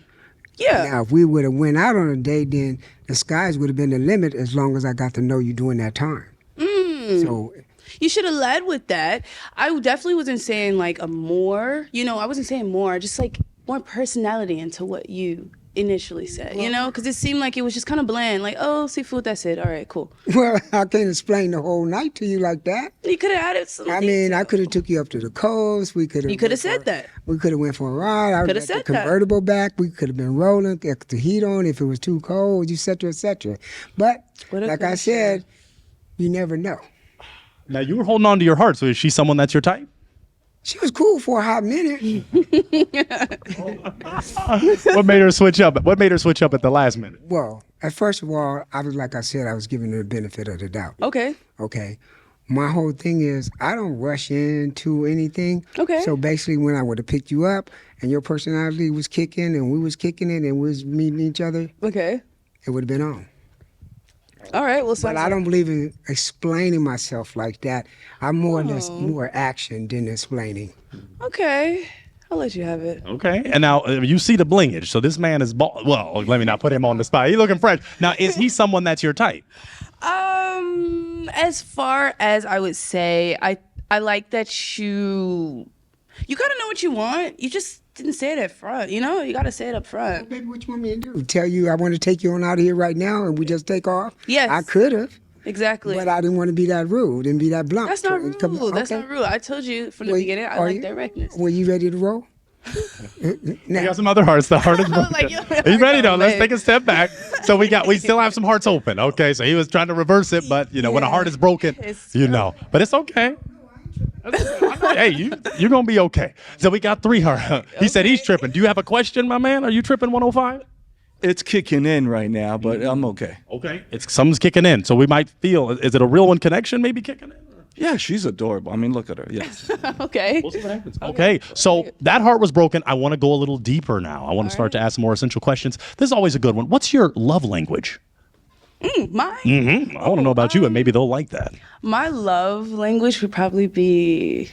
Yeah. Now, if we would have went out on a date, then the skies would have been the limit as long as I got to know you during that time. So you should have led with that. I definitely wasn't saying like a more, I wasn't saying more, just like more personality into what you initially said, because it seemed like it was just kind of bland, like, oh, seafood, that's it. All right, cool. Well, I can't explain the whole night to you like that. You could have added some. I mean, I could have took you up to the coast. We could have. You could have said that. We could have went for a ride. I Coulda would have said the that. convertible back. We could have been rolling, got the heat on if it was too cold, et cetera, et cetera. But like I said, you never know. Now, you were holding on to your heart, so is she someone that's your type? She was cool for a hot minute. What made her switch up? What made her switch up at the last minute? Well, first of all, I was giving her the benefit of the doubt. Okay. Okay. My whole thing is I don't rush into anything. Okay. So basically when I would have picked you up and your personality was kicking and we was kicking it and we was meeting each other, Okay. it would have been on. All right. Well, But I don't believe in explaining myself like that. I'm more or less more action than explaining. Okay. I'll let you have it. Okay. And now you see the blingage. So this man is well, let me not put him on the spot. He's looking fresh. Now, is he someone that's your type? As far as I would say, I like that you gotta know what you want. You just didn't say it up front, You gotta say it up front. Baby, what you want me to do? Tell you I want to take you on out of here right now and we just take off? Yes. I could have. Exactly. But I didn't want to be that rude and be that blunt. That's not rude. That's not rude. I told you from the beginning, I like directness. Were you ready to roll? We got some other hearts. The heart is broken. Like, Are you ready though? Let's take a step back. So we still have some hearts open. Okay. So he was trying to reverse it, but when a heart is broken, But it's okay. Hey, you're gonna be okay. So we got 3 hearts. He said he's tripping. Do you have a question, my man? Are you tripping 105? It's kicking in right now, but I'm okay. Okay. Something's kicking in. So we might feel, is it a real one connection maybe kicking in? Yeah, she's adorable. I mean, look at her. Yes. Okay. We'll see what happens. Okay. So that heart was broken. I want to go a little deeper now. I want to start to ask some more essential questions. This is always a good one. What's your love language? Mine? I want to know about you, and maybe they'll like that. My love language would probably be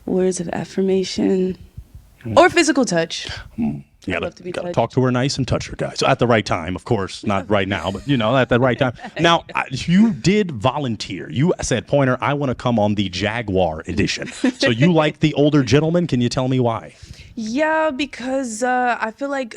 words of affirmation or physical touch. You love to be gotta touched. talk to her nice and touch her, guys. So at the right time, of course, not right now, but at the right time. Now, you did volunteer. You said, Pointer, I want to come on the Jaguar edition. So you like the older gentleman. Can you tell me why? Yeah, because I feel like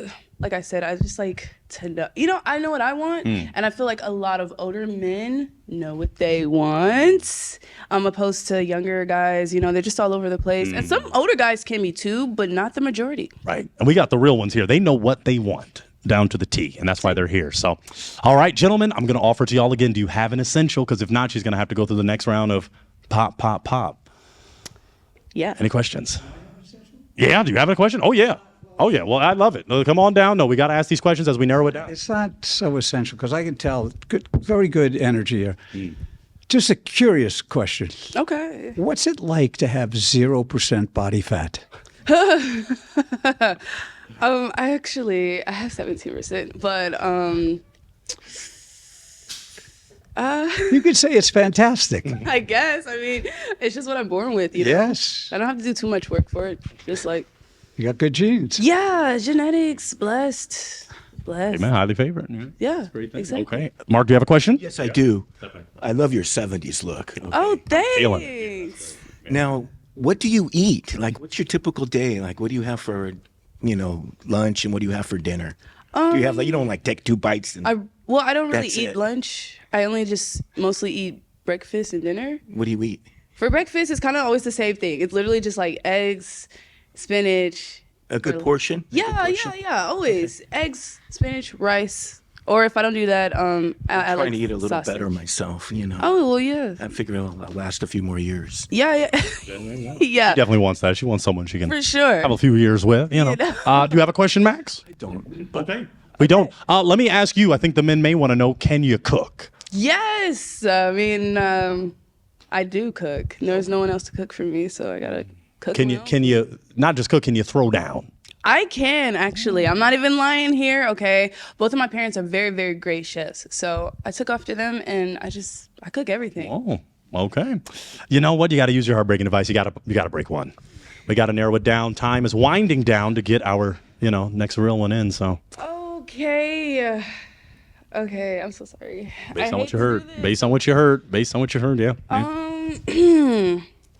I said, I just like to know. I know what I want, and I feel like a lot of older men know what they want, opposed to younger guys. They're just all over the place. And some older guys can be too, but not the majority. Right. And we got the real ones here. They know what they want down to the T, and that's why they're here. So, all right, gentlemen, I'm going to offer to y'all again. Do you have an essential? Because if not, she's going to have to go through the next round of pop, pop, pop. Yeah. Any questions? Yeah. Do you have a question? Oh, yeah. Oh, yeah. Well, I love it. No, come on down. No, we got to ask these questions as we narrow it down. It's not so essential because I can tell very good energy here. Just a curious question. Okay. What's it like to have 0% body fat? I have 17%, but You could say it's fantastic. I guess. I mean, it's just what I'm born with. Yes. I don't have to do too much work for it. Just like. You got good genes. Yeah, genetics, blessed. Blessed. Amen. Highly favored. Yeah, Great thing. exactly. Okay. Mark, do you have a question? Yes, I do. I love your 70s look. Okay. Oh, feeling thanks. Now, what do you eat? Like, what's your typical day? Like, what do you have for, lunch, and what do you have for dinner? Do you have like, you don't like take 2 bites? And I don't really That's eat it. lunch. I only just mostly eat breakfast and dinner. what do you eat? For breakfast, it's kind of always the same thing. It's literally just like eggs, spinach. A good portion? Yeah, always eggs, spinach, rice. Or if I don't do that, I'm I trying like to eat a little sausage. better myself, Oh well, yeah, I figure I'll last a few more years. yeah. Yeah, Definitely wants that. She wants someone she can for sure. have a few years with. Do you have a question, Max? I don't. Okay. We don't. Let me ask you. I think the men may want to know: can you cook? Yes, I mean, I do cook. There's no one else to cook for me, so I gotta cook. Can my you? own. Can you not just cook? Can you throw down? I can actually. I'm not even lying here. Okay, both of my parents are very, very great chefs, so I took after them, and I cook everything. Oh, okay. You know what? You got to use your heartbreaking device. You got to break one. We got to narrow it down. Time is winding down to get our next real one in. So Okay. Okay, I'm so sorry. based on what you heard, based on what you heard, yeah.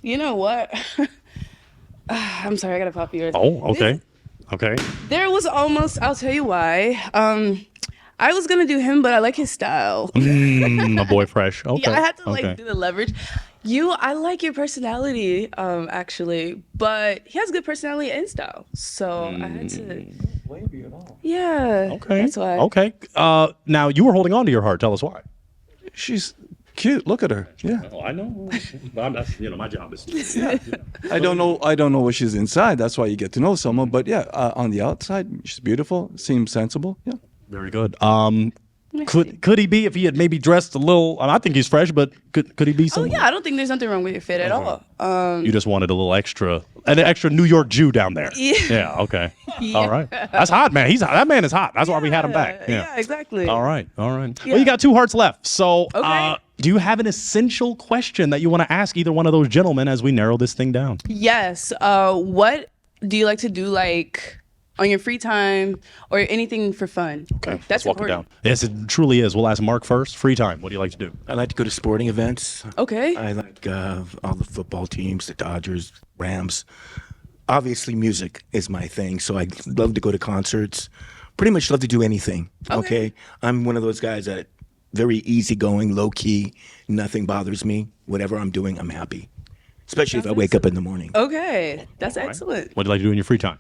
You know what? I'm sorry, I gotta pop yours. Oh, okay. Okay. There was almost, I'll tell you why. I was gonna do him, but I like his style. My boy Fresh. Okay. Yeah, I had to okay. do the leverage. I like your personality, actually, but he has good personality and style. So I had to. Yeah. Okay. That's why. Okay. Now you were holding on to your heart. Tell us why. She's cute. Look at her. Yeah. Oh, I know. My job is. I don't know what she's inside. That's why you get to know someone. But yeah, on the outside, she's beautiful. Seems sensible. Yeah. Very good. Could he be if he had maybe dressed a little? I think he's fresh, but could he be Oh something? yeah, I don't think there's nothing wrong with your fit at all. You just wanted a little extra, an extra New York Jew down there. Yeah. Yeah. Okay. All right. That's hot, man. That man is hot. That's why we had him back. Yeah, exactly. All right. All right. Yeah. Well, you got 2 hearts left. So, Okay. do you have an essential question that you want to ask either one of those gentlemen as we narrow this thing down? Yes. What do you like to do, like on your free time or anything for fun? Okay. That's let's walk it important. down. Yes, it truly is. We'll ask Mark first. Free time. What do you like to do? I like to go to sporting events. Okay. I like all the football teams, the Dodgers, Rams. Obviously, music is my thing, so I love to go to concerts. Pretty much love to do anything. Okay. I'm one of those guys that very easygoing, low key. Nothing bothers me. Whatever I'm doing, I'm happy. Especially if I wake up in the morning. Okay. That's excellent. What do you like to do in your free time?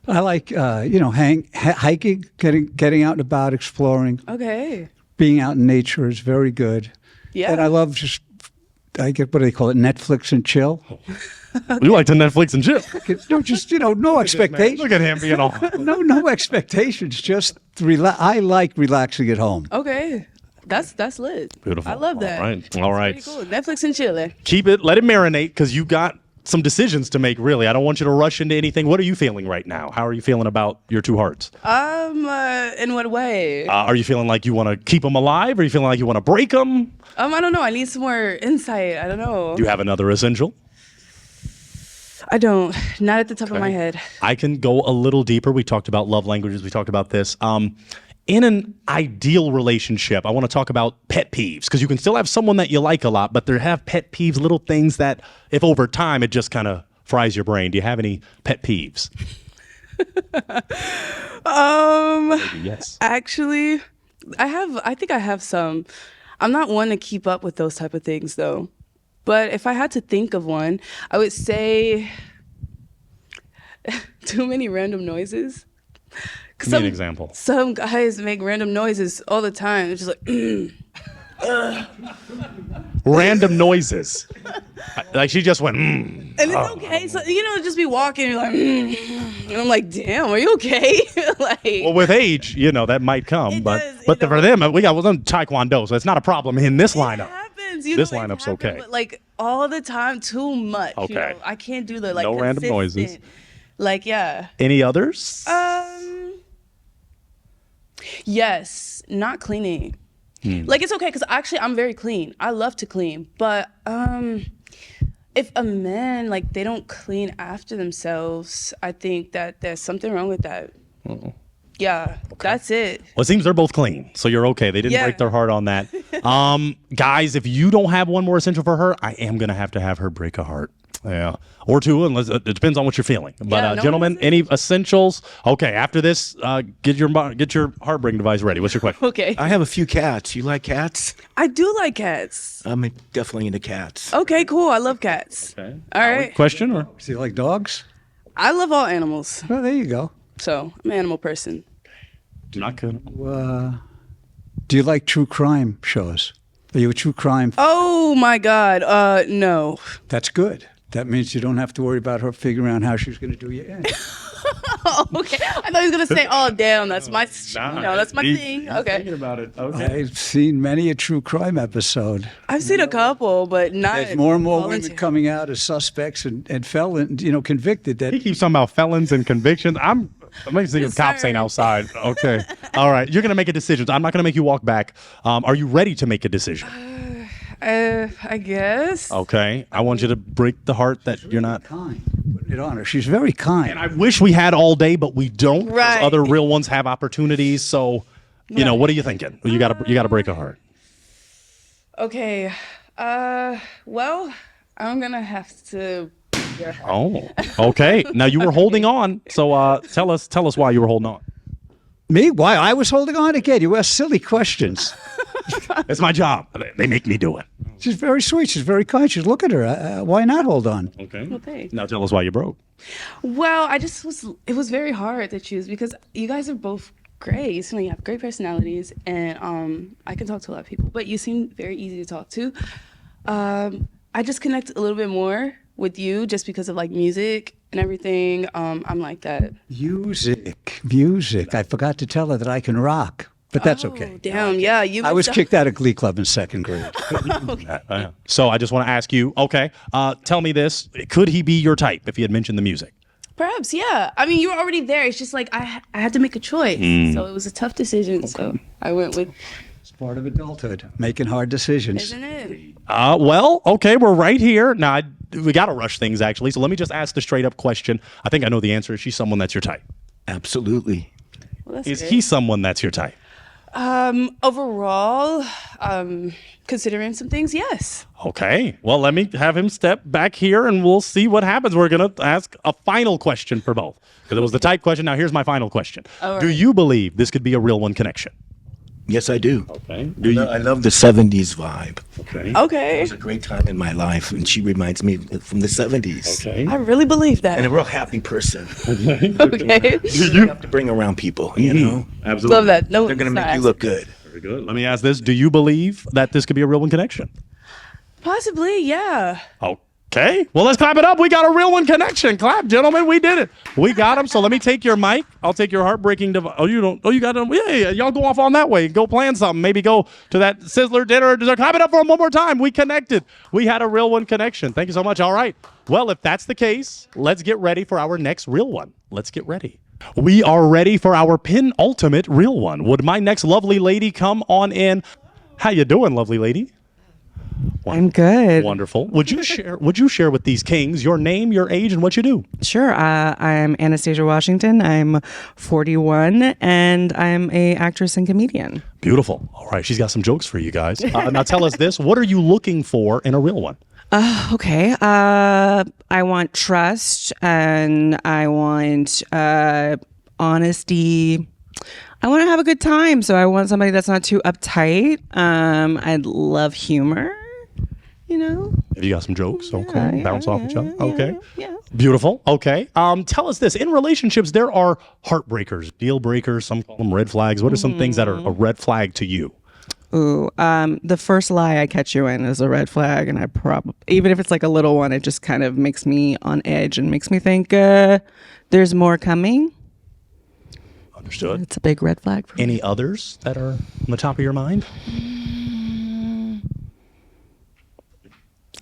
I like, hiking, getting out and about, exploring. Okay. Being out in nature is very good. Yeah. And I love I get, what do they call it, Netflix and chill. You like to Netflix and chill. No, just, no expectations. Look at him being all. No expectations. Just I like relaxing at home. Okay. That's lit. Beautiful. I love that. All right. All right. Pretty cool. Netflix and chilling. Keep it. Let it marinate because you got some decisions to make, really. I don't want you to rush into anything. What are you feeling right now? How are you feeling about your 2 hearts? In what way? Are you feeling like you want to keep them alive? Or are you feeling like you want to break them? I don't know. I need some more insight. I don't know. Do you have another essential? I don't. Not at the top of my head. I can go a little deeper. We talked about love languages. We talked about this. In an ideal relationship, I want to talk about pet peeves because you can still have someone that you like a lot, but there have pet peeves, little things that if over time it just kind of fries your brain. Do you have any pet peeves? Maybe yes. Actually, I think I have some. I'm not one to keep up with those type of things though. But if I had to think of one, I would say too many random noises. Give me an example. Some guys make random noises all the time. It's just like, Random noises. Like she just went, And it's okay. So, just be walking, you're like, and I'm like, damn, are you okay? Well, with age, that might come. But does, for them, we got them Taekwondo, so it's not a problem in this lineup. Happens, This it lineup's happens, okay. But like all the time, too much. Okay. I can't do the No random noises. consistent. Like, yeah. Any others? Yes, not cleaning. Like it's okay because actually I'm very clean. I love to clean, but if a man like they don't clean after themselves, I think that there's something wrong with that. Yeah, that's it. Well, it seems they're both clean, so you're okay. They didn't break their heart on that. Guys, if you don't have one more essential for her, I am going to have her break a heart. Yeah. Or two, unless it depends on what you're feeling. But gentlemen, any essentials? Okay, after this, get your heartbreaking device ready. What's your question? Okay. I have a few cats. You like cats? I do like cats. I'm definitely into cats. Okay, cool. I love cats. Okay. All right. Question or? Do you like dogs? I love all animals. Well, there you go. So I'm an animal person. Not good. Do you like true crime shows? Are you a true crime? Oh my God. No. That's good. That means you don't have to worry about her figuring out how she's going to do you in. Okay. I thought he was gonna say, "Oh, damn, that's my, that's my thing." Okay. Thinking about it. Okay. I've seen many a true crime episode. I've seen a couple, but not. There's more and more volunteer. women coming out as suspects and felons, convicted. That He keeps talking about felons and convictions. I'm amazing if cops ain't outside. Okay. All right. You're going to make a decision. I'm not going to make you walk back. Are you ready to make a decision? I guess. Okay. I want you to break the heart that you're not. kind. Put it on her. She's very kind. And I wish we had all day, but we don't. 'Cause Right. Other real ones have opportunities. So, what are you thinking? You got to break a heart. Okay. Well, I'm gonna have to. Oh. Okay. Now you were holding on. So tell us why you were holding on. Me? Why? I was holding on again. You ask silly questions. It's my job. They make me do it. She's very sweet. She's very kind. She's look at her. Why not hold on? Okay. Now tell us why you broke. Well, it was very hard to choose because you guys are both great. You have great personalities, and I can talk to a lot of people. But you seem very easy to talk to. I just connect a little bit more with you just because of like music and everything. I'm like that. Music. I forgot to tell her that I can rock, but that's okay. Damn, yeah. I was kicked out of Glee Club in second grade. So I just want to ask you, okay, tell me this. Could he be your type if he had mentioned the music? Perhaps, yeah. I mean, you were already there. It's just like I had to make a choice. So it was a tough decision. So I went with. It's part of adulthood, making hard decisions. Isn't it? Well, okay, we're right here. Now, we got to rush things, actually. So let me just ask the straight up question. I think I know the answer. Is she someone that's your type? Absolutely. Well, that's Is good. he someone that's your type? Overall, considering some things, yes. Okay. Well, let me have him step back here and we'll see what happens. We're going to ask a final question for both. Because it was the type question. Now, here's my final question. All Do right. you believe this could be a real one connection? Yes, I do. Okay. I love the 70s vibe. Okay. It Okay. was a great time in my life, and she reminds me from the 70s. Okay. I really believe that. And a real happy person. Okay. You have to bring around people, you know? Absolutely. Love that. No, They're going to it's make you not look good. Very good. Let me ask this. Do you believe that this could be a real one connection? Possibly, yeah. Okay. Well, let's clap it up. We got a real one connection. Clap, gentlemen. We did it. We got him. So let me take your mic. I'll take your heartbreaking device. Oh, you don't. Oh, you got them. Yeah. Y'all go off on that way. Go plan something. Maybe go to that Sizzler dinner. Clap it up for him one more time. We connected. We had a real one connection. Thank you so much. All right. Well, if that's the case, let's get ready for our next real one. Let's get ready. We are ready for our penultimate real one. Would my next lovely lady come on in? How you doing, lovely lady? I'm good. Wonderful. Would you share with these kings your name, your age, and what you do? Sure. I'm Anastasia Washington. I'm 41, and I'm a actress and comedian. Beautiful. All right, she's got some jokes for you guys. Now tell us this: what are you looking for in a real one? Okay. I want trust, and I want honesty. I want to have a good time, so I want somebody that's not too uptight. I love humor. Have you got some jokes? Okay, bounce off each other. Okay, yeah. Beautiful. Okay. Tell us this: in relationships, there are heartbreakers, deal breakers. Some call them red flags. What are some things that are a red flag to you? Ooh, the first lie I catch you in is a red flag, and I probably, even if it's like a little one, it just kind of makes me on edge and makes me think there's more coming. Understood. It's a big red flag for me. Any others that are on the top of your mind?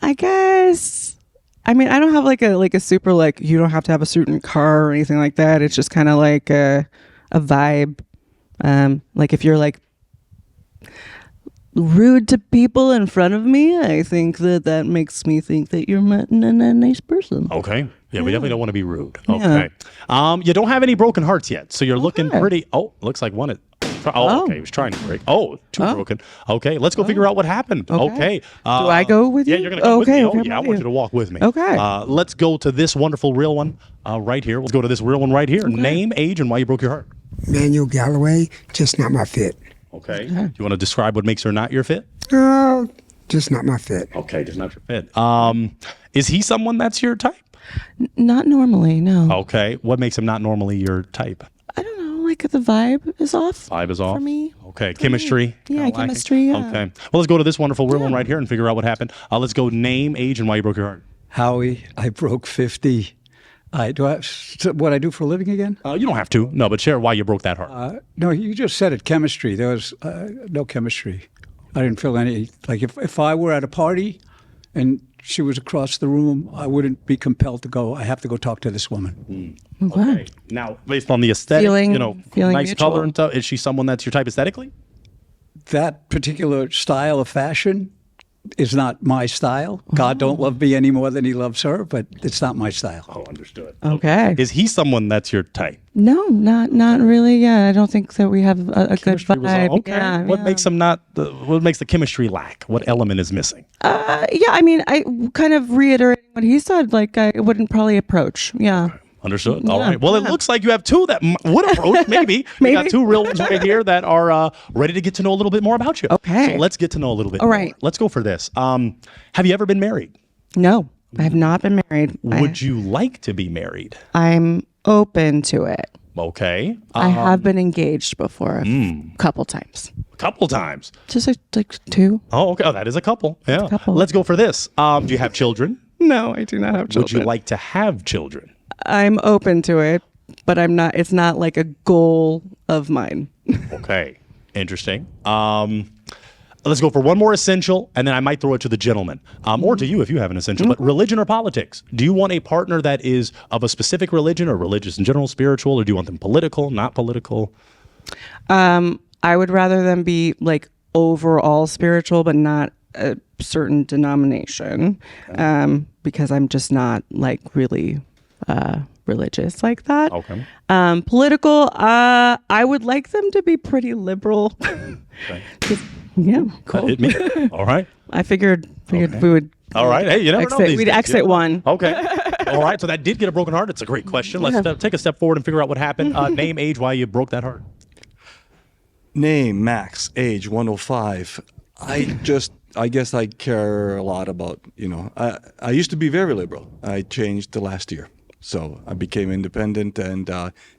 I guess. I mean, I don't have like a super like you don't have to have a certain car or anything like that. It's just kind of like a vibe. Like if you're like rude to people in front of me, I think that makes me think that you're not a nice person. Okay. Yeah, we definitely don't want to be rude. Okay. You don't have any broken hearts yet, so you're looking pretty. Oh, looks like one. Okay. He was trying to break. Two broken. Okay, let's go figure out what happened. Okay. Do I go with you? Yeah, you're gonna go with me. Okay, I want you to walk with me. Okay. Let's go to this wonderful real one right here. Let's go to this real one right here. Okay. Name, age, and why you broke your heart. Manuel Galloway, just not my fit. Okay. Do you want to describe what makes her not your fit? Just not my fit. Okay, just not your fit. Is he someone that's your type? Not normally, no. Okay. What makes him not normally your type? I don't know. Like the vibe is off. Vibe is off for me. Okay. Chemistry. Yeah, chemistry. Yeah. Okay. Well, let's go to this wonderful real one right here and figure out what happened. Let's go name, age, and why you broke your heart. Howie, I broke 50. What I do for a living again? You don't have to. No, but share why you broke that heart. No, you just said it. Chemistry. There was no chemistry. I didn't feel any. Like if I were at a party and she was across the room, I wouldn't be compelled to go. I have to go talk to this woman. Okay. Now, based on the aesthetic, feeling nice mutual. color and stuff, is she someone that's your type aesthetically? That particular style of fashion is not my style. God don't love me any more than he loves her, but it's not my style. Oh, understood. Okay. Is he someone that's your type? No, not really. Yeah, I don't think that we have a good Chemistry was vibe. all- okay. Yeah, What makes him not? What makes the chemistry lack? What element is missing? Yeah, I mean, I kind of reiterating what he said. Like, I wouldn't probably approach. Yeah. Understood. All right. Well, it looks like you have two that would approach. Maybe. We got two real ones right here that are ready to get to know a little bit more about you. Okay. So let's get to know a little bit. All more. right. Let's go for this. Have you ever been married? No, I have not been married. Would you like to be married? I'm open to it. Okay. I have been engaged before a couple times. A couple times. Just like two. Oh, okay. Oh, that is a couple. Yeah. couple. Let's go for this. Do you have children? No, I do not have children. Would you like to have children? I'm open to it, but I'm not. It's not like a goal of mine. Okay. Interesting. Let's go for one more essential, and then I might throw it to the gentleman, or to you if you have an essential. But religion or politics? Do you want a partner that is of a specific religion, or religious in general, spiritual, or do you want them political, not political? I would rather them be like overall spiritual, but not a certain denomination, because I'm just not like really religious like that. Okay. Political, I would like them to be pretty liberal. Yeah, cool. Hit me. All right. I figured we would. All right. Hey, you never know. We'd exit one. Okay. All right. So that did get a broken heart. It's a great question. Let's take a step forward and figure out what happened. Name, age, why you broke that heart. Name, Max, age 105. I guess I care a lot about, I used to be very liberal. I changed the last year. So I became independent and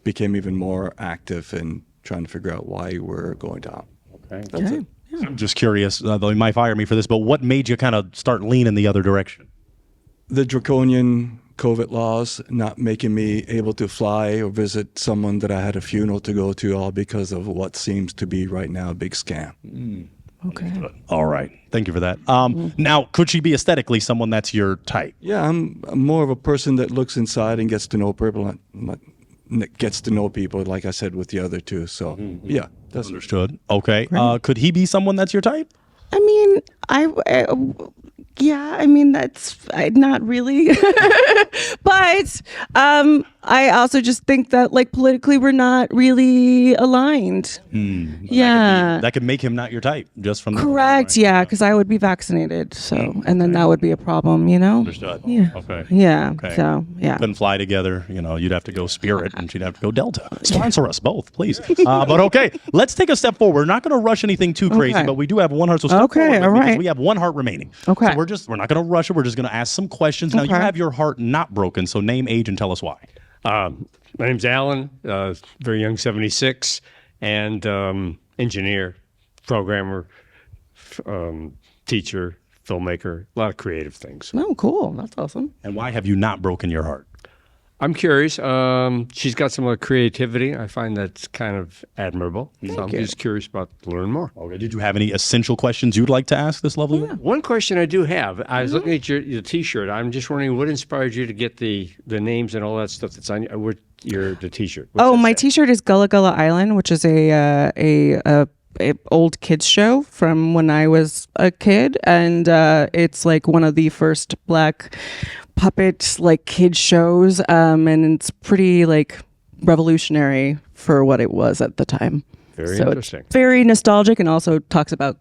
became even more active in trying to figure out why we're going down. Okay. That's it. I'm just curious, though you might fire me for this, but what made you kind of start leaning the other direction? The draconian COVID laws not making me able to fly or visit someone that I had a funeral to go to, all because of what seems to be right now a big scam. Okay. All right. Thank you for that. Now, could she be aesthetically someone that's your type? Yeah, I'm more of a person that looks inside and gets to know people, gets to know people, like I said with the other two. So, yeah. That's understood. Okay. Could he be someone that's your type? I mean, yeah, I mean, that's not really. But I also just think that, like, politically, we're not really aligned. Yeah. That could make him not your type, just from Correct, the yeah, because I would be vaccinated. So, and then that would be a problem, Understood. Yeah. Okay. Yeah, Okay. so, yeah. Couldn't fly together. You'd have to go Spirit and she'd have to go Delta. Sponsor us both, please. But okay, let's take a step forward. We're not going to rush anything too crazy, Okay. but we do have one heart. So step Okay, forward with all me, 'cause right. we have one heart remaining. Okay. So we're not going to rush it. We're just going to ask some questions. Now, you Okay. have your heart not broken, so name, age, and tell us why. My name's Alan, very young, 76, and engineer, programmer, teacher, filmmaker, a lot of creative things. Oh, cool. That's awesome. And why have you not broken your heart? I'm curious. She's got some creativity. I find that's kind of admirable. So I'm just curious about to learn more. Okay. Did you have any essential questions you'd like to ask this lovely woman? One question I do have, I was looking at your T-shirt. I'm just wondering what inspired you to get the names and all that stuff that's on the T-shirt. What's Oh, that my say? T-shirt is Gullah Gullah Island, which is a old kids show from when I was a kid, and it's like one of the first black puppet like kid shows, and it's pretty like revolutionary for what it was at the time. Very so interesting. It's very nostalgic and also talks about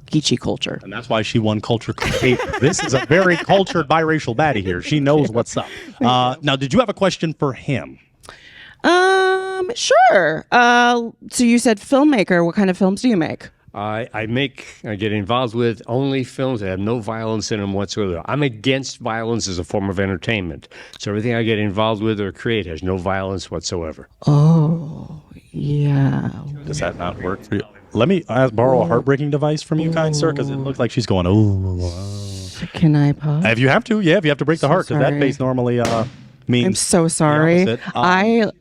Geechee culture. And that's why she won Culture Creator. This is a very cultured biracial baddie here. She knows what's up. Now, did you have a question for him? Sure. So you said filmmaker. What kind of films do you make? I get involved with only films that have no violence in them whatsoever. I'm against violence as a form of entertainment. So everything I get involved with or create has no violence whatsoever. Oh, yeah. Does that not work for you? Let me borrow a heartbreaking device from you, kind sir, because it looks like she's going, oh. Can I pause? If you have to, yeah, if you have to break the heart, because that sorry. face normally means. I'm so sorry. the opposite.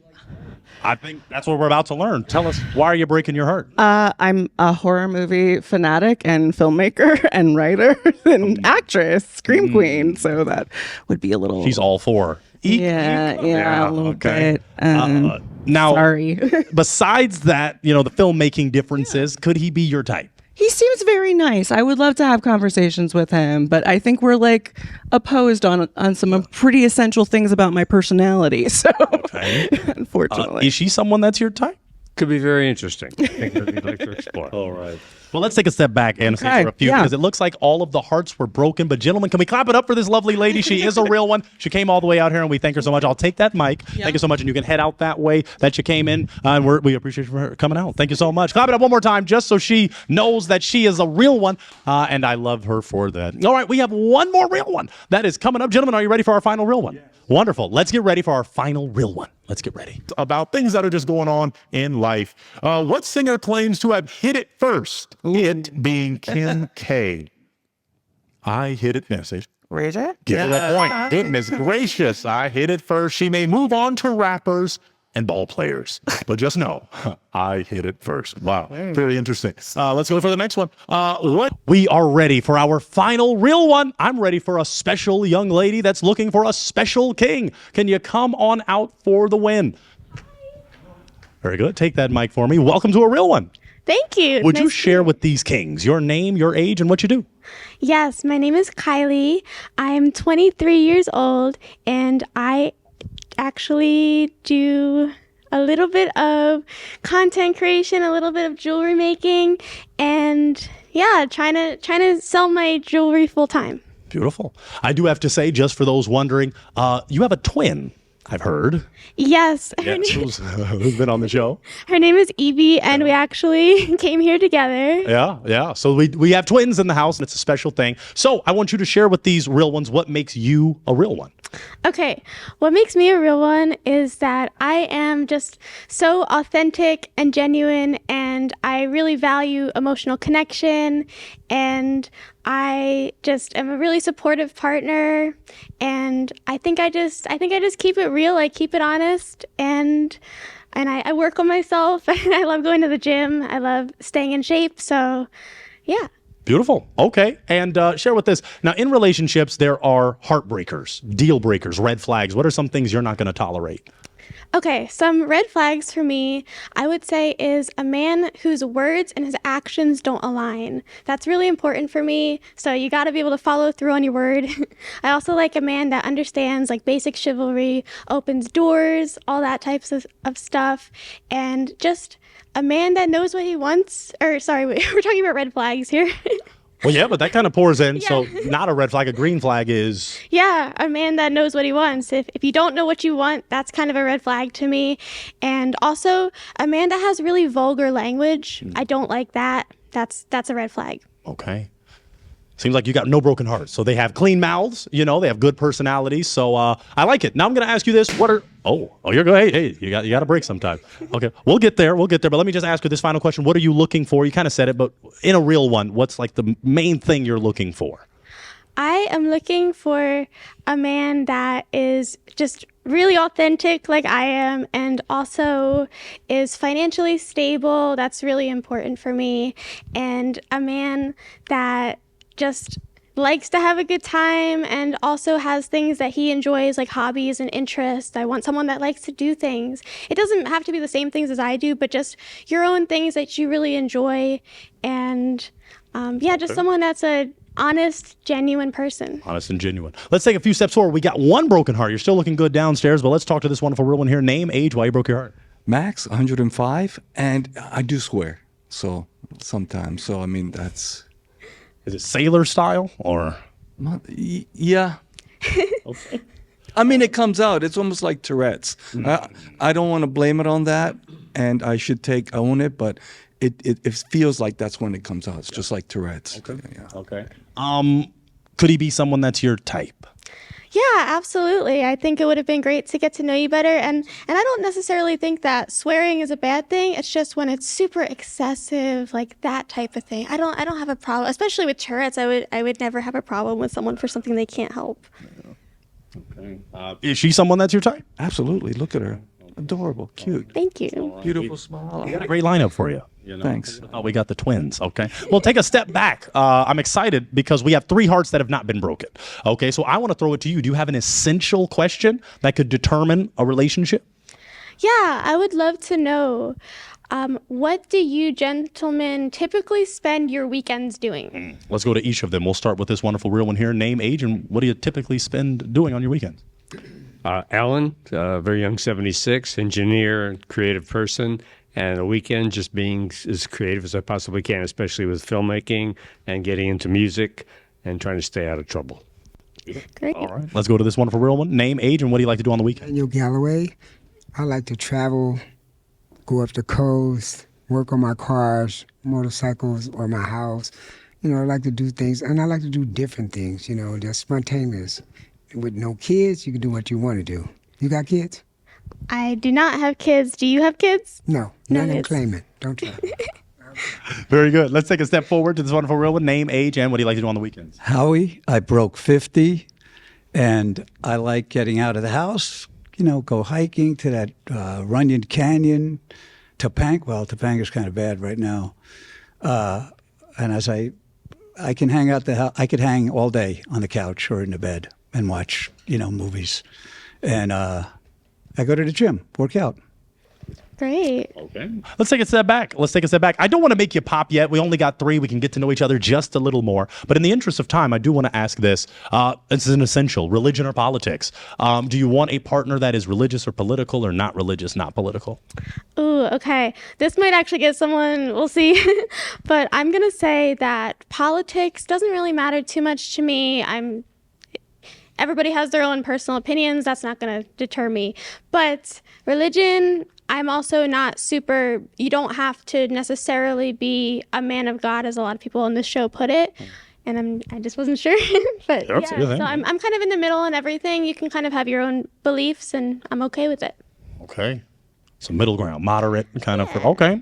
I think that's what we're about to learn. Tell us, why are you breaking your heart? I'm a horror movie fanatic and filmmaker and writer and actress, scream queen. So that would be a little. She's all for. Yeah, a little bit. Now, sorry. Besides that, the filmmaking differences, could he be your type? He seems very nice. I would love to have conversations with him, but I think we're like opposed on some pretty essential things about my personality. So, unfortunately, is she someone that's your type? Could be very interesting. I think we'd like to explore. All right. Well, let's take a step back and for a few, because it looks like all of the hearts were broken. But gentlemen, can we clap it up for this lovely lady? She is a real one. She came all the way out here, and we thank her so much. I'll take that mic. Thank you so much, and you can head out that way that you came in. And we appreciate you for coming out. Thank you so much. Clap it up one more time, just so she knows that she is a real one, and I love her for that. All right, we have one more real one that is coming up. Gentlemen, are you ready for our final real one? Yeah. Wonderful. Let's get ready for our final real one. Let's get ready. About things that are just going on in life. What singer claims to have hit it first? It being Kim K. I hit it. Message. Raise it? Get to that point. Goodness gracious. I hit it first. She may move on to rappers and ball players, but just know I hit it first. Wow. Very interesting. Let's go for the next one. We are ready for our final real one. I'm ready for a special young lady that's looking for a special king. Can you come on out for the win? Very good. Take that mic for me. Welcome to a real one. Thank you. Would you share with these kings your name, your age, and what you do? Yes, my name is Kylie. I'm 23 years old, and I actually do a little bit of content creation, a little bit of jewelry making, and trying to sell my jewelry full time. Beautiful. I do have to say, just for those wondering, you have a twin, I've heard. Yes. Who's been on the show? Her name is Evie, and we actually came here together. Yeah. So we have twins in the house, and it's a special thing. So I want you to share with these real ones what makes you a real one. Okay, what makes me a real one is that I am just so authentic and genuine, and I really value emotional connection, and I just am a really supportive partner, and I think I just keep it real. I keep it honest, and I work on myself, and I love going to the gym. I love staying in shape, so yeah. Beautiful. Okay. And share with this. Now, in relationships, there are heartbreakers, deal breakers, red flags. What are some things you're not going to tolerate? Okay, some red flags for me, I would say, is a man whose words and his actions don't align. That's really important for me, so you got to be able to follow through on your word. I also like a man that understands like basic chivalry, opens doors, all that types of stuff, and just a man that knows what he wants. Or sorry, we're talking about red flags here. Well, yeah, but that kind of pours in. Yeah. So not a red flag. A green flag is... Yeah, a man that knows what he wants. If you don't know what you want, that's kind of a red flag to me. And also, a man that has really vulgar language. I don't like that. That's a red flag. Okay. Seems like you got no broken hearts. So they have clean mouths, they have good personalities. So I like it. Now I'm going to ask you this. You're good. Hey, you got to break sometime. Okay, we'll get there. But let me just ask you this final question. What are you looking for? You kind of said it, but in a real one, what's like the main thing you're looking for? I am looking for a man that is just really authentic like I am, and also is financially stable. That's really important for me. And a man that just likes to have a good time and also has things that he enjoys, like hobbies and interests. I want someone that likes to do things. It doesn't have to be the same things as I do, but just your own things that you really enjoy. And just someone that's a honest, genuine person. Honest and genuine. Let's take a few steps forward. We got one broken heart. You're still looking good downstairs, but let's talk to this wonderful real one here. Name, age, why you broke your heart. Max, 105, and I do swear. So sometimes. So I mean, that's. Is it sailor style or? Yeah. Okay. I mean, it comes out. It's almost like Tourette's. I don't want to blame it on that, and I should own it, but it feels like that's when it comes out. It's just like Tourette's. Okay. Yeah. Okay. Could he be someone that's your type? Yeah, absolutely. I think it would have been great to get to know you better. And I don't necessarily think that swearing is a bad thing. It's just when it's super excessive, like that type of thing. I don't have a problem, especially with Tourette's. I would never have a problem with someone for something they can't help. Okay. Is she someone that's your type? Absolutely. Look at her. Adorable. Cute. Thank you. Beautiful smile. We got a great lineup for you. Thanks. Oh, we got the twins. Okay. Well, take a step back. I'm excited because we have 3 hearts that have not been broken. Okay. So I want to throw it to you. Do you have an essential question that could determine a relationship? Yeah, I would love to know. What do you gentlemen typically spend your weekends doing? Let's go to each of them. We'll start with this wonderful real one here. Name, age, and what do you typically spend doing on your weekends? Alan, very young, 76, engineer, creative person, and a weekend just being as creative as I possibly can, especially with filmmaking and getting into music and trying to stay out of trouble. Great. All right. Let's go to this wonderful real one. Name, age, and what do you like to do on the weekend? Daniel Galloway. I like to travel, go up the coast, work on my cars, motorcycles, or my house. I like to do things, and I like to do different things, just spontaneous. With no kids, you can do what you want to do. You got kids? I do not have kids. Do you have kids? No, No none of them kids. claim it. Don't try. Very good. Let's take a step forward to this wonderful real one. Name, age, and what do you like to do on the weekends? Howie, I broke 50, and I like getting out of the house, go hiking to that Runyon Canyon, Topanga. Well, Topanga's kind of bad right now. And as I can hang out I could hang all day on the couch or in the bed and watch, movies. And I go to the gym, work out. Great. Okay. Let's take a step back. I don't want to make you pop yet. We only got 3. We can get to know each other just a little more. But in the interest of time, I do want to ask this. This is an essential. Religion or politics? Do you want a partner that is religious or political, or not religious, not political? Ooh, okay. This might actually get someone, we'll see. But I'm going to say that politics doesn't really matter too much to me. Everybody has their own personal opinions. That's not going to deter me. But religion, I'm also not super, you don't have to necessarily be a man of God, as a lot of people on this show put it. And I just wasn't sure. But Yep, yeah, yeah. so I'm kind of in the middle and everything. You can kind of have your own beliefs, and I'm okay with it. Okay. So middle ground, moderate kind of. Okay.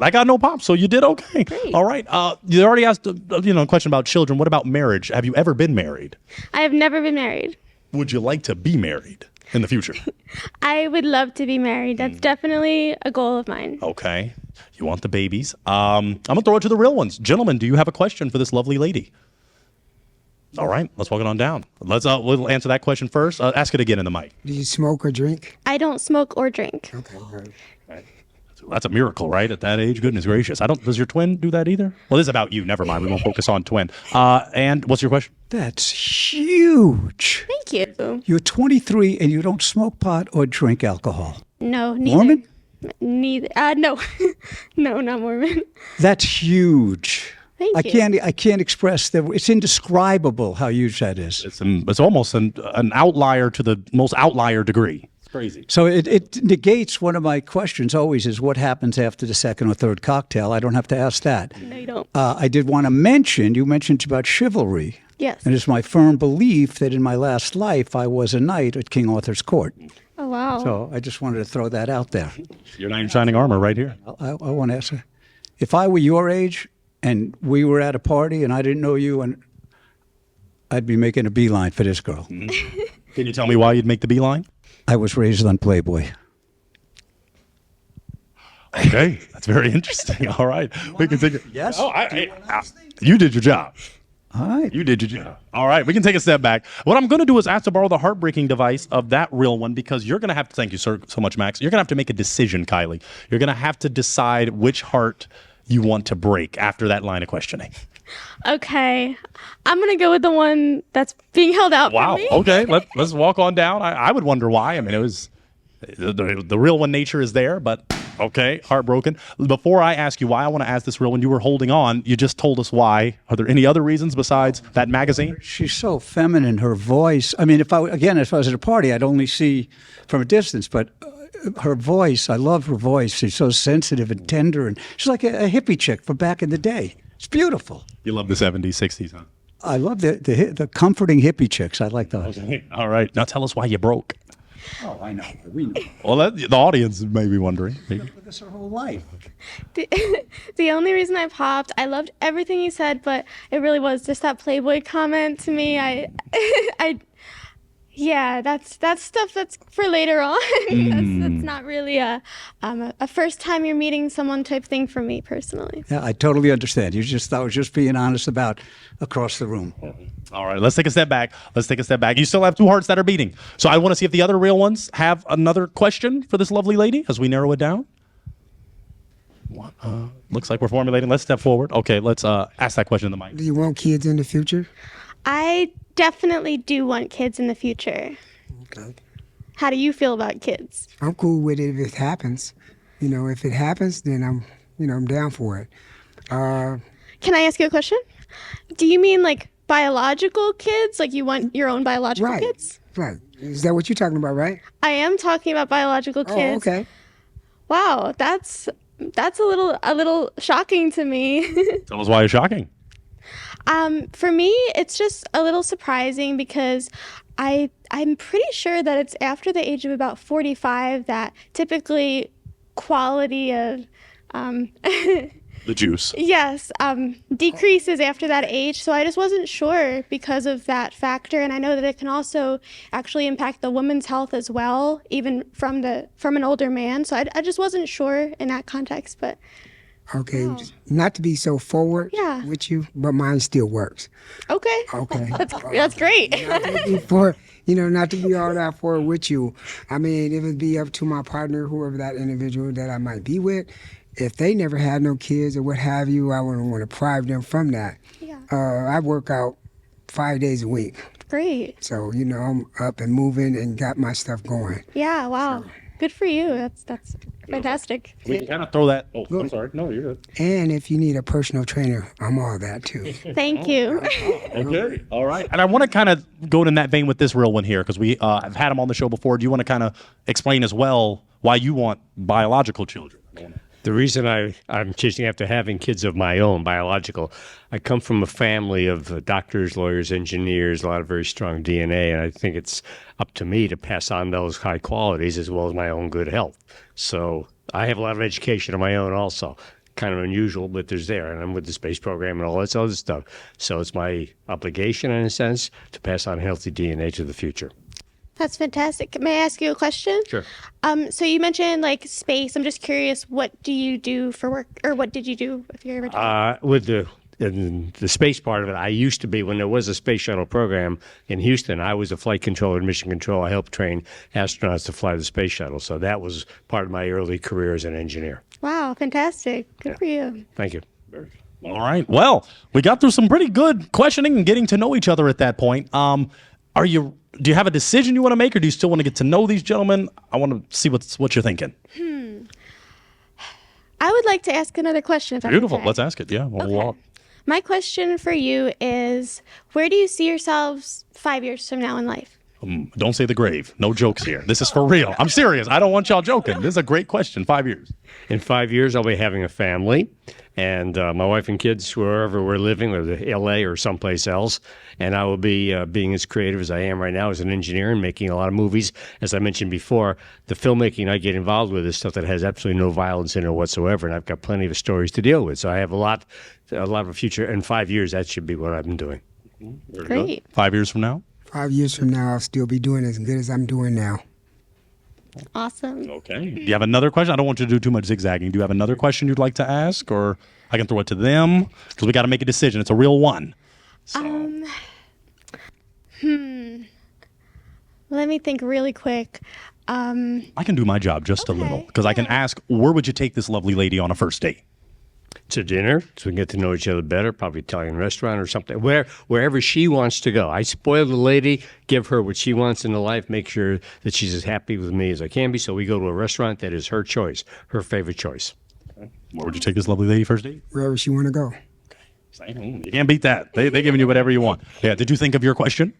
I got no pop, so you did okay. Great. All right. You already asked, a question about children. What about marriage? Have you ever been married? I have never been married. Would you like to be married in the future? I would love to be married. That's definitely a goal of mine. Okay. You want the babies. I'm going to throw it to the real ones. Gentlemen, do you have a question for this lovely lady? All right. Let's walk it on down. We'll answer that question first. Ask it again in the mic. Do you smoke or drink? I don't smoke or drink. Okay. That's a miracle, right? At that age, goodness gracious. Does your twin do that either? Well, this is about you. Never mind. We won't focus on twin. And what's your question? That's huge. Thank you. You're 23 and you don't smoke pot or drink alcohol. No, neither. Mormon? Neither. No. No, not Mormon. That's huge. Thank you. I can't express that. It's indescribable how huge that is. It's almost an outlier to the most outlier degree. It's crazy. So it negates one of my questions always is what happens after the second or third cocktail. I don't have to ask that. No, you don't. I did want to mention, you mentioned about chivalry. Yes. And it's my firm belief that in my last life I was a knight at King Arthur's court. Oh, wow. So I just wanted to throw that out there. Your knight in shining armor right here. I want to ask her, if I were your age and we were at a party and I didn't know you, and I'd be making a beeline for this girl. Can you tell me why you'd make the beeline? I was raised on Playboy. Okay, that's very interesting. All right, we can take it. Yes? Oh, you did your job. All right. You did your job. All right, we can take a step back. What I'm going to do is ask to borrow the heartbreaking device of that real one, because you're going to have to, thank you so much, Max. You're going to have to make a decision, Kylie. You're going to have to decide which heart you want to break after that line of questioning. Okay. I'm going to go with the one that's being held out Wow. for me. Okay, let's walk on down. I would wonder why. I mean, it was the real one nature is there, but okay, heartbroken. Before I ask you why I want to ask this real one, you were holding on. You just told us why. Are there any other reasons besides that magazine? She's so feminine, her voice. I mean, if I was at a party, I'd only see from a distance, but her voice, I love her voice. She's so sensitive and tender, and she's like a hippie chick from back in the day. It's beautiful. You love the 70s, 60s, huh? I love the comforting hippie chicks. I like those. Okay. All right. Now tell us why you broke. Oh, I know. We know. Well, the audience may be wondering. With this her whole life. The only reason I popped, I loved everything you said, but it really was just that Playboy comment to me. Yeah, that's stuff that's for later on. That's not really a first time you're meeting someone type thing for me personally. Yeah, I totally understand. I was just being honest about across the room. All right, let's take a step back. You still have two hearts that are beating. So I want to see if the other real ones have another question for this lovely lady as we narrow it down. Looks like we're formulating. Let's step forward. Okay, let's ask that question in the mic. Do you want kids in the future? I definitely do want kids in the future. Okay. How do you feel about kids? I'm cool with it if it happens. You know, if it happens, then I'm down for it. Can I ask you a question? Do you mean like biological kids? Like you want your own biological kids? Right. Is that what you're talking about, right? I am talking about biological kids. Oh, okay. Wow, that's a little shocking to me. Tell us why it's shocking. For me, it's just a little surprising because I'm pretty sure that it's after the age of about 45 that typically quality of The juice. yes decreases after that age. So I just wasn't sure because of that factor, and I know that it can also actually impact the woman's health as well, even from an older man. So I just wasn't sure in that context, but. Okay, not to be so forward with you, but mine still works. Okay. Okay. That's great. Not to be all that forward with you. I mean, it would be up to my partner, whoever that individual that I might be with. If they never had no kids or what have you, I wouldn't want to deprive them from that. Yeah. I work out 5 days a week. Great. So, I'm up and moving and got my stuff going. Yeah, wow. Good for you. That's fantastic. We can kind of throw that. Oh, I'm sorry. No, you're good. And if you need a personal trainer, I'm all that too. Thank you. Okay. All right. And I want to kind of go in that vein with this real one here because we have had him on the show before. Do you want to kind of explain as well why you want biological children? The reason I'm chasing after having kids of my own, biological, I come from a family of doctors, lawyers, engineers, a lot of very strong DNA, and I think it's up to me to pass on those high qualities as well as my own good health. So I have a lot of education of my own also. Kind of unusual, but there's there, and I'm with the space program and all this other stuff. So it's my obligation, in a sense, to pass on healthy DNA to the future. That's fantastic. May I ask you a question? Sure. So you mentioned like space. I'm just curious, what do you do for work, or what did you do if you're retired? With the space part of it, I used to be, when there was a space shuttle program in Houston, I was a flight controller and mission control. I helped train astronauts to fly the space shuttle. So that was part of my early career as an engineer. Wow, fantastic. Good for you. Thank you. All right. Well, we got through some pretty good questioning and getting to know each other at that point. Do you have a decision you want to make, or do you still want to get to know these gentlemen? I want to see what you're thinking. I would like to ask another question. If Beautiful. Okay. Let's ask it. Yeah. Okay. My question for you is, where do you see yourselves 5 years from now in life? Don't say the grave. No jokes here. This is for real. I'm serious. I don't want y'all joking. This is a great question. 5 years. In 5 years, I'll be having a family, and my wife and kids, wherever we're living, whether L.A. or someplace else. And I will be being as creative as I am right now as an engineer and making a lot of movies. As I mentioned before, the filmmaking I get involved with is stuff that has absolutely no violence in it whatsoever, and I've got plenty of stories to deal with. So I have a lot of a future. In 5 years, that should be what I've been doing. Great. 5 years from now? 5 years from now, I'll still be doing as good as I'm doing now. Awesome. Okay. Do you have another question? I don't want you to do too much zigzagging. Do you have another question you'd like to ask, or I can throw it to them? Because we got to make a decision. It's a real one. So. Let me think really quick. I can do my job just a little because I can ask, where would you take this lovely lady on a first date? To dinner, so we can get to know each other better, probably Italian restaurant or something, wherever she wants to go. I spoil the lady, give her what she wants in life, make sure that she's as happy with me as I can be. So we go to a restaurant that is her choice, her favorite choice. Where would you take this lovely lady first date? Wherever she want to go. You can't beat that. They're giving you whatever you want. Yeah. Did you think of your question?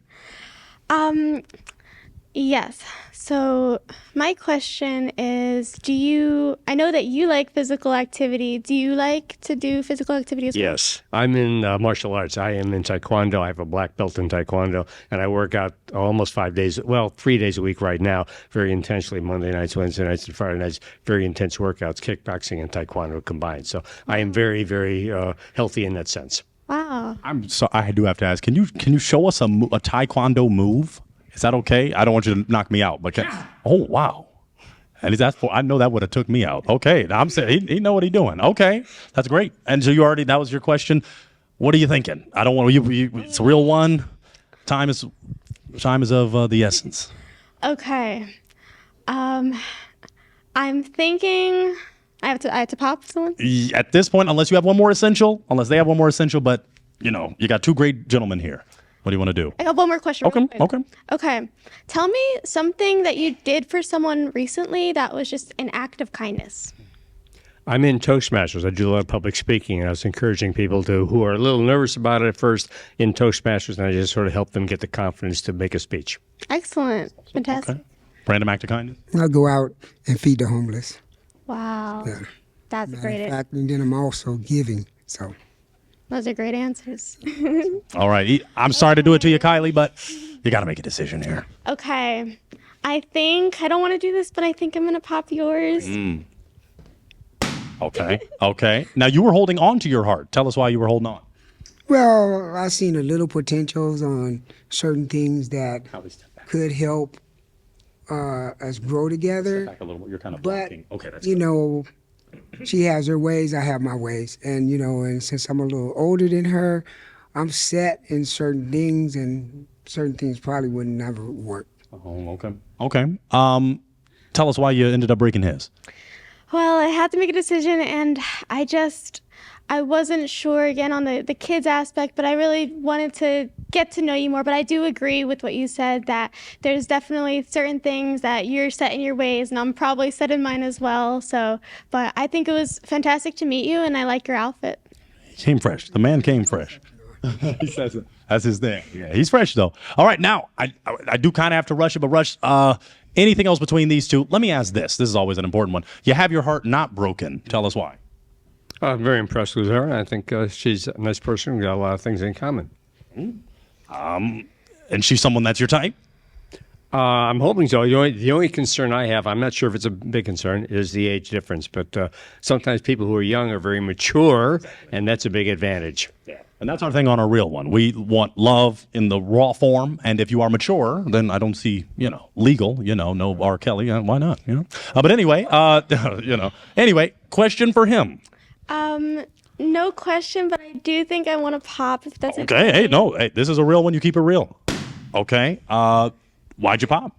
Yes. So my question is, I know that you like physical activity. Do you like to do physical activity as well? Yes. I'm in martial arts. I am in Taekwondo. I have a black belt in Taekwondo, and I work out almost 3 days a week right now, very intensely, Monday nights, Wednesday nights, and Friday nights, very intense workouts, kickboxing and Taekwondo combined. So I am very, very healthy in that sense. Wow. I do have to ask, can you show us a Taekwondo move? Is that okay? I don't want you to knock me out, but oh wow! And he's asked for. I know that would have took me out. Okay, I'm saying he know what he's doing. Okay, that's great. And so that was your question. What are you thinking? I don't want you. It's a real one. Time is of the essence. Okay. I'm thinking. I have to pop someone. At this point, unless you have one more essential, but you got two great gentlemen here. What do you want to do? I got one more question. Okay. Tell me something that you did for someone recently that was just an act of kindness. I'm in Toastmasters. I do a lot of public speaking, and I was encouraging people who are a little nervous about it at first in Toastmasters, and I just sort of help them get the confidence to make a speech. Excellent. Fantastic. Okay. Random act of kindness? I'll go out and feed the homeless. Wow. Yeah. That's great. In fact, and then I'm also giving, so. Those are great answers. All right. I'm sorry to do it to you, Kylie, but you got to make a decision here. Okay. I don't want to do this, but I think I'm going to pop yours. Okay. Now, you were holding on to your heart. Tell us why you were holding on. Well, I seen a little potentials on certain things that could help us grow together. Back a little. You're kind of but, blocking. Okay, that's she has her ways, I have my ways. And, and since I'm a little older than her, I'm set in certain things, and certain things probably would never work. Oh, okay. Tell us why you ended up breaking his. Well, I had to make a decision, and I wasn't sure, again, on the kids aspect, but I really wanted to get to know you more. But I do agree with what you said, that there's definitely certain things that you're set in your ways, and I'm probably set in mine as well. But I think it was fantastic to meet you, and I like your outfit. He came fresh. The man came fresh. He says it. That's his thing. Yeah, he's fresh, though. All right, now, I do kind of have to rush it, but Rush, anything else between these two? Let me ask this. This is always an important one. You have your heart not broken. Tell us why. I'm very impressed with her. I think she's a nice person. We've got a lot of things in common. And she's someone that's your type? I'm hoping so. The only concern I have, I'm not sure if it's a big concern, is the age difference. But sometimes people who are young are very mature, and that's a big advantage. Yeah. And that's our thing on our real one. We want love in the raw form, and if you are mature, then I don't see, legal, no R. Kelly, why not, But anyway, Anyway, question for him. No question, but I do think I want to pop, if that's okay. Hey, this is a real one. You keep it real. Okay. Why'd you pop?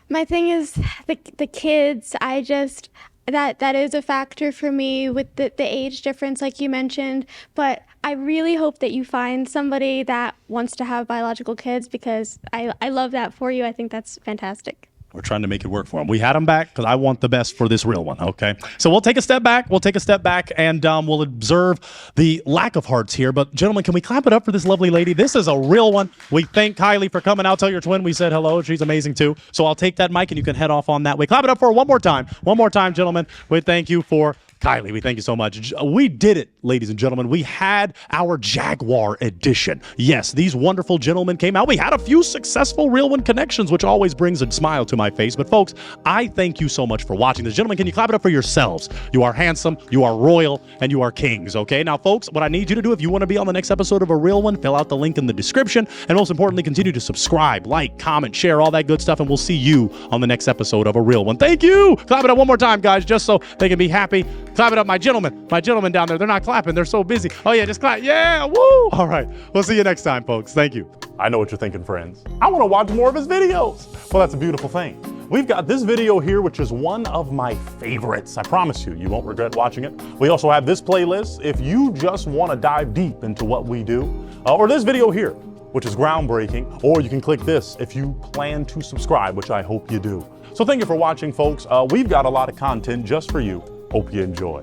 My thing is the kids. That is a factor for me with the age difference, like you mentioned. But I really hope that you find somebody that wants to have biological kids, because I love that for you. I think that's fantastic. We're trying to make it work for him. We had him back because I want the best for this real one, okay? So we'll take a step back. And we'll observe the lack of hearts here. But, gentlemen, can we clap it up for this lovely lady? This is a real one. We thank Kylie for coming out. Tell your twin we said hello. She's amazing, too. So I'll take that mic, and you can head off on that way. Clap it up for her one more time. One more time, gentlemen. We thank you for Kylie, we thank you so much. We did it, ladies and gentlemen. We had our Jaguar edition. Yes, these wonderful gentlemen came out. We had a few successful Real One connections, which always brings a smile to my face. But folks, I thank you so much for watching this. Gentlemen, can you clap it up for yourselves? You are handsome, you are royal, and you are kings, okay? Now, folks, what I need you to do, if you want to be on the next episode of A Real One, fill out the link in the description. And most importantly, continue to subscribe, like, comment, share, all that good stuff. And we'll see you on the next episode of A Real One. Thank you! Clap it up one more time, guys, just so they can be happy. Clap it up, my gentlemen down there. They're not clapping. They're so busy. Oh yeah, just clap. Yeah, woo. All right. We'll see you next time, folks. Thank you. I know what you're thinking, friends. I want to watch more of his videos. Well, that's a beautiful thing. We've got this video here, which is one of my favorites. I promise you, you won't regret watching it. We also have this playlist if you just want to dive deep into what we do, or this video here, which is groundbreaking, or you can click this if you plan to subscribe, which I hope you do. So thank you for watching, folks. We've got a lot of content just for you. Hope you enjoy.